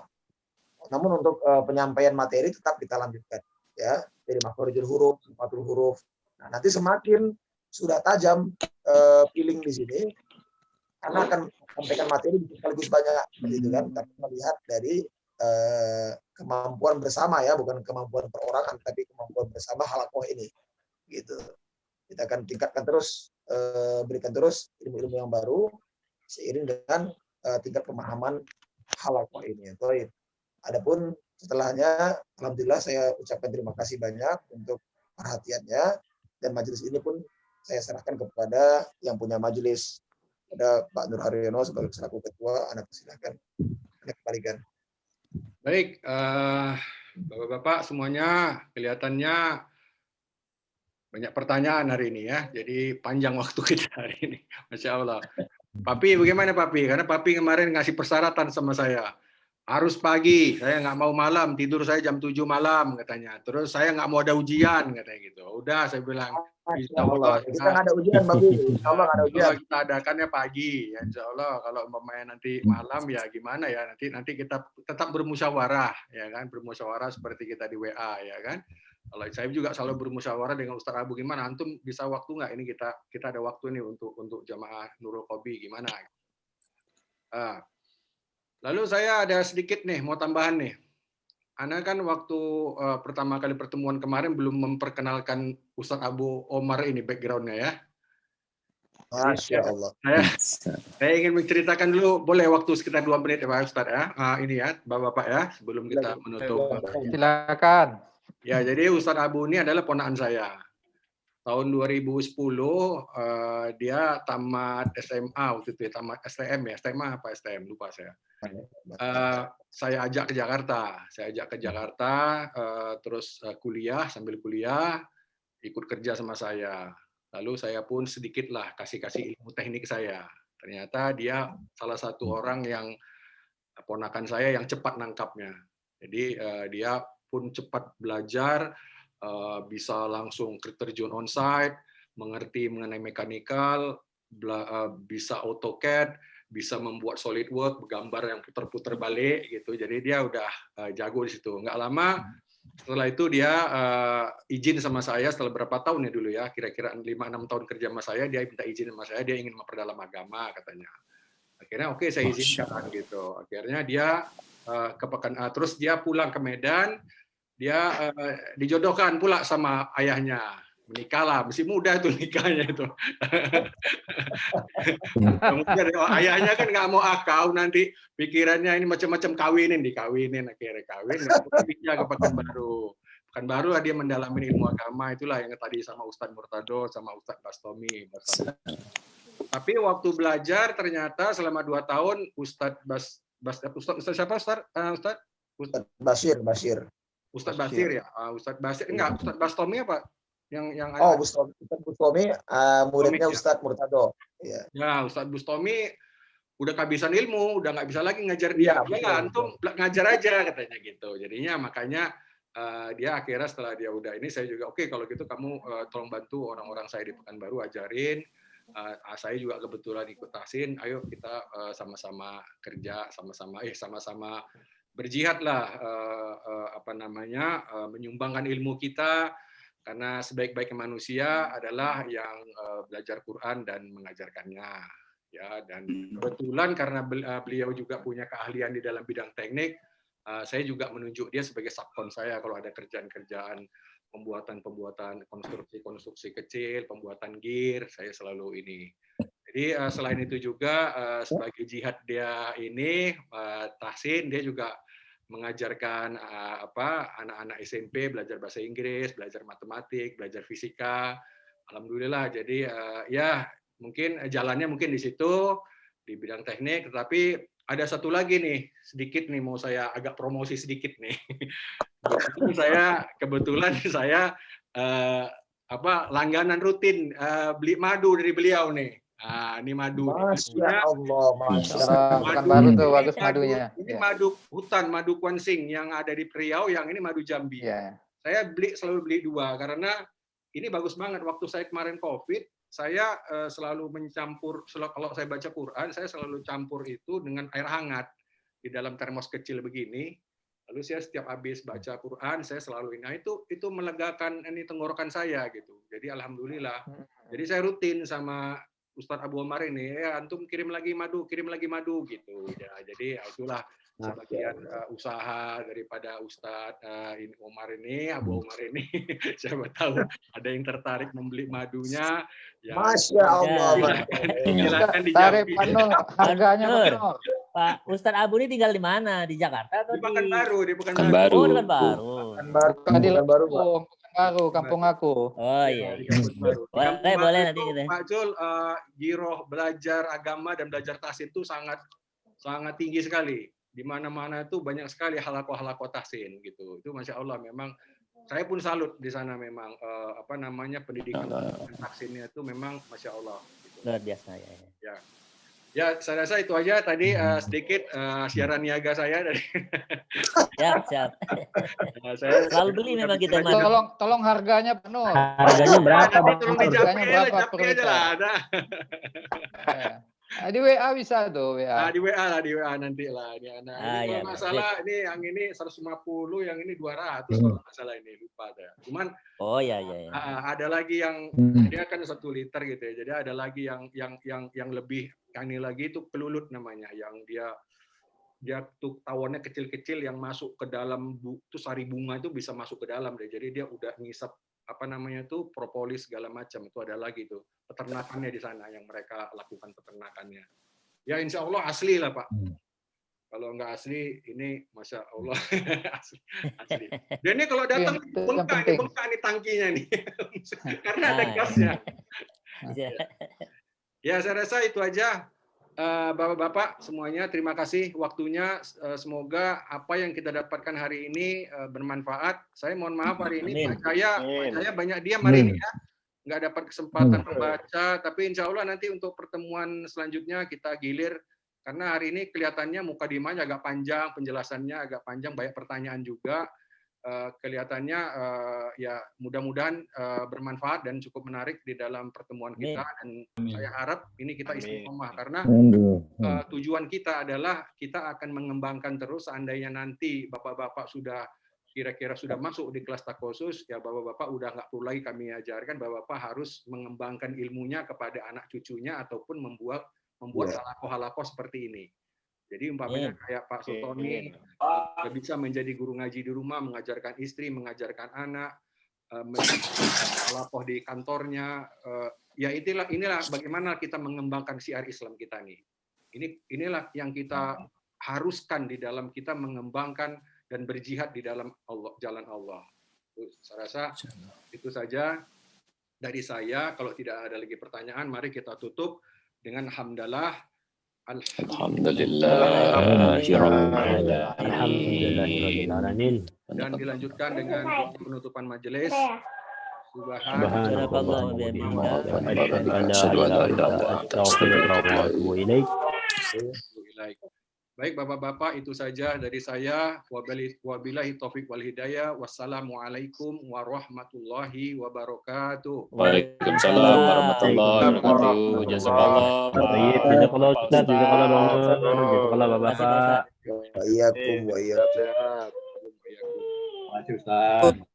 Namun untuk penyampaian materi tetap kita lanjutkan, ya, dari makhorijul huruf, sifatul huruf. Nah, nanti semakin sudah tajam feeling di sini, karena akan sampaikan materi sekaligus banyak, begitu kan? Tapi melihat dari kemampuan bersama ya, bukan kemampuan perorangan, tapi kemampuan bersama halakoh ini, gitu. Kita akan tingkatkan terus, berikan terus ilmu-ilmu yang baru seiring dengan tingkat pemahaman halakoh ini. Baik. Adapun setelahnya, alhamdulillah saya ucapkan terima kasih banyak untuk perhatiannya, dan majelis ini pun saya serahkan kepada yang punya majelis, ada Pak Nur Haryono sebagai selaku ketua. Anda persilakan, Anda kembalikan. Baik, Bapak-bapak semuanya kelihatannya banyak pertanyaan hari ini ya, jadi panjang waktu kita hari ini, Masya Allah. Papi, bagaimana Papi? Karena Papi kemarin ngasih persyaratan sama saya, harus pagi, saya nggak mau malam, tidur saya jam 7 malam katanya. Terus saya nggak mau ada ujian katanya gitu. Udah saya bilang, Insya Allah kita nggak ada ujian, Babi. Insya Allah nggak ada ujian. Kalau kita adakannya pagi, ya Insya Allah. Kalau umpamanya nanti malam ya gimana ya, nanti kita tetap bermusyawarah, ya kan, bermusyawarah seperti kita di WA, ya kan. Kalau saya juga selalu bermusyawarah dengan Ustaz Abu, gimana antum bisa waktu nggak, ini kita ada waktu nih untuk jamaah Nurul Qobi, gimana? Lalu saya ada sedikit nih mau tambahan nih. Ana kan waktu pertama kali pertemuan kemarin belum memperkenalkan Ustaz Abu Omar ini background-nya ya. Masya Allah. Saya ingin menceritakan dulu, boleh waktu sekitar 2 menit ya Pak Ustaz ya. Ini ya Bapak-bapak ya, sebelum kita menutup. Silakan. Ya, jadi Ustaz Abu ini adalah ponakan saya. Tahun 2010 dia tamat SMA waktu itu, tamat STM ya, SMA apa STM lupa saya. Saya ajak ke Jakarta, terus kuliah, sambil kuliah ikut kerja sama saya. Lalu saya pun sedikit lah kasih ilmu teknik saya. Ternyata dia salah satu orang yang ponakan saya yang cepat nangkapnya. Jadi dia pun cepat belajar, bisa langsung terjun onsite, mengerti mengenai mekanikal, bisa AutoCAD, bisa membuat SolidWorks, gambar yang putar-putar balik gitu. Jadi dia udah jago di situ. Nggak lama setelah itu dia izin sama saya setelah berapa tahun ya dulu ya, kira-kira 5-6 tahun kerja sama saya, dia minta izin sama saya, dia ingin memperdalam agama katanya. Akhirnya oke, saya izinkan gitu. Akhirnya dia terus dia pulang ke Medan, dia dijodohkan pula sama ayahnya, menikahlah, masih muda tuh nikahnya itu. Kemudian ayahnya kan nggak mau akau, nanti pikirannya ini macam-macam dikawinin, akhirnya kawin, dia ke Pekanbaru lah dia mendalami ilmu agama, itulah yang tadi sama Ustadz Murtado, sama Ustadz Bastomi. Tapi waktu belajar ternyata selama 2 tahun Ustadz siapa Ustadz Basir. Ustadz Basir ya, Ustadz Basir enggak, Ustadz Bastomi apa? Yang Ustadz Bastomi muridnya Ustadz Murtado. Ya, Ustadz Bastomi udah kehabisan ilmu, udah nggak bisa lagi ngajar dia. Antum ngajar aja katanya gitu. Jadinya makanya dia akhirnya setelah dia udah ini, saya juga oke, kalau gitu kamu tolong bantu orang-orang saya di Pekanbaru ajarin. Saya juga kebetulan ikut tahsin. Ayo kita sama-sama kerja, sama-sama berjihad lah, menyumbangkan ilmu kita, karena sebaik-baiknya manusia adalah yang belajar Quran dan mengajarkannya, ya. Dan kebetulan karena beliau juga punya keahlian di dalam bidang teknik, saya juga menunjuk dia sebagai subkon saya kalau ada kerjaan-kerjaan pembuatan konstruksi kecil, pembuatan gear, saya selalu ini. Jadi selain itu juga sebagai jihad dia ini tahsin, dia juga mengajarkan anak-anak SMP belajar bahasa Inggris, belajar matematik, belajar fisika. Alhamdulillah. Jadi ya mungkin jalannya mungkin di situ di bidang teknik, tetapi ada satu lagi nih, sedikit nih mau saya agak promosi sedikit nih. Kebetulan saya langganan rutin beli madu dari beliau nih. Ini madu. Masya Allah, Masya Allah. Bukan baru tuh, bagus madunya. Ini madu hutan, madu Kuansing yang ada di Priau, yang ini madu Jambi. Saya selalu beli 2 karena ini bagus banget. Waktu saya kemarin COVID, saya selalu mencampur, kalau saya baca Quran, saya selalu campur itu dengan air hangat di dalam termos kecil begini. Lalu saya setiap habis baca Quran, saya selalu ini. Nah, itu melegakan ini tenggorokan saya gitu. Jadi alhamdulillah. Jadi saya rutin sama Ustadz Abu Omar ini, antum kirim lagi madu gitu. Ya, jadi itulah sebagian usaha daripada Ustadz ini Omar ini, Abu Omar ini. Siapa tahu ada yang tertarik membeli madunya. Ya, Masya Allah. Silakan Tarik dijampi. penuh, harganya penuh. Pak Ustadz Abu ini tinggal di mana? Di Jakarta atau Di Pekanbaru, di Pekanbaru. Oh, di Pekanbaru. Bukan di Lampung, Pekanbaru, kampung aku. Oh iya. Boleh nanti kita. Pak Jul, giroh belajar agama dan belajar tahsin itu sangat tinggi sekali. Di mana-mana itu banyak sekali halaqah tahsin gitu. Itu Masya Allah, memang saya pun salut di sana memang pendidikan tahsinnya itu memang Masya Allah. Gitu. Luar biasa ya. Ya, saya rasa itu aja tadi sedikit siaran niaga saya dari. Siap. Saya selalu beli memang kita. Tolong harganya penuh. Harganya berapa, Bang? Harganya berapa per aja liter? lah. Di WA bisa tuh, WA. Di WA nanti lah. Ini kalau masalah ini yang ini 150, yang ini 200 kalau masalah ini lupa ada. Cuman ada lagi yang dia kan 1 liter gitu ya. Jadi ada lagi yang lebih, yang ini lagi itu kelulut namanya, yang dia tuh tawonnya kecil-kecil yang masuk ke dalam tuh sari bunga itu bisa masuk ke dalam deh. Jadi dia udah ngisap propolis segala macam. Itu ada lagi tuh peternakannya di sana yang mereka lakukan peternakannya. Ya insya Allah asli lah Pak. Kalau nggak asli ini Masya Allah asli. Dan ini kalau datang bengkak nih tangkinya nih karena ada gasnya. Ya saya rasa itu aja. Bapak-bapak semuanya, terima kasih waktunya. Semoga apa yang kita dapatkan hari ini bermanfaat. Saya mohon maaf hari ini Pak Jaya banyak diam hari ini ya, nggak dapat kesempatan membaca. Tapi insya Allah nanti untuk pertemuan selanjutnya kita gilir, karena hari ini kelihatannya mukadimahnya agak panjang, penjelasannya agak panjang, banyak pertanyaan juga. Kelihatannya ya mudah-mudahan bermanfaat dan cukup menarik di dalam pertemuan kita. Dan saya harap ini kita istiqomah karena tujuan kita adalah kita akan mengembangkan terus. Seandainya nanti bapak-bapak sudah kira-kira sudah masuk di kelas takhusus, ya bapak-bapak udah nggak perlu lagi kami ajarkan, bapak-bapak harus mengembangkan ilmunya kepada anak cucunya ataupun membuat halaqah seperti ini. Jadi umpamanya kayak Pak Sultoni bisa menjadi guru ngaji di rumah, mengajarkan istri, mengajarkan anak, halaqah di kantornya. Ya inilah bagaimana kita mengembangkan syiar Islam kita nih. Inilah yang kita haruskan di dalam kita mengembangkan dan berjihad di dalam jalan Allah. Saya rasa itu saja dari saya. Kalau tidak ada lagi pertanyaan, mari kita tutup dengan hamdalah. Alhamdulillahirrahmanirrahim. Dan dilanjutkan dengan penutupan majelis. Baik Bapak-bapak, itu saja dari saya. Wabillahi taufik wal hidayah. Wassalamualaikum warahmatullahi wabarakatuh. Waalaikumsalam warahmatullahi wabarakatuh. Jazakallah. Jazakallah Ustaz, jazakallah banget. Jazakallah Bapak. Wa iyyakum wa iyyakum. Terima kasih Ustaz.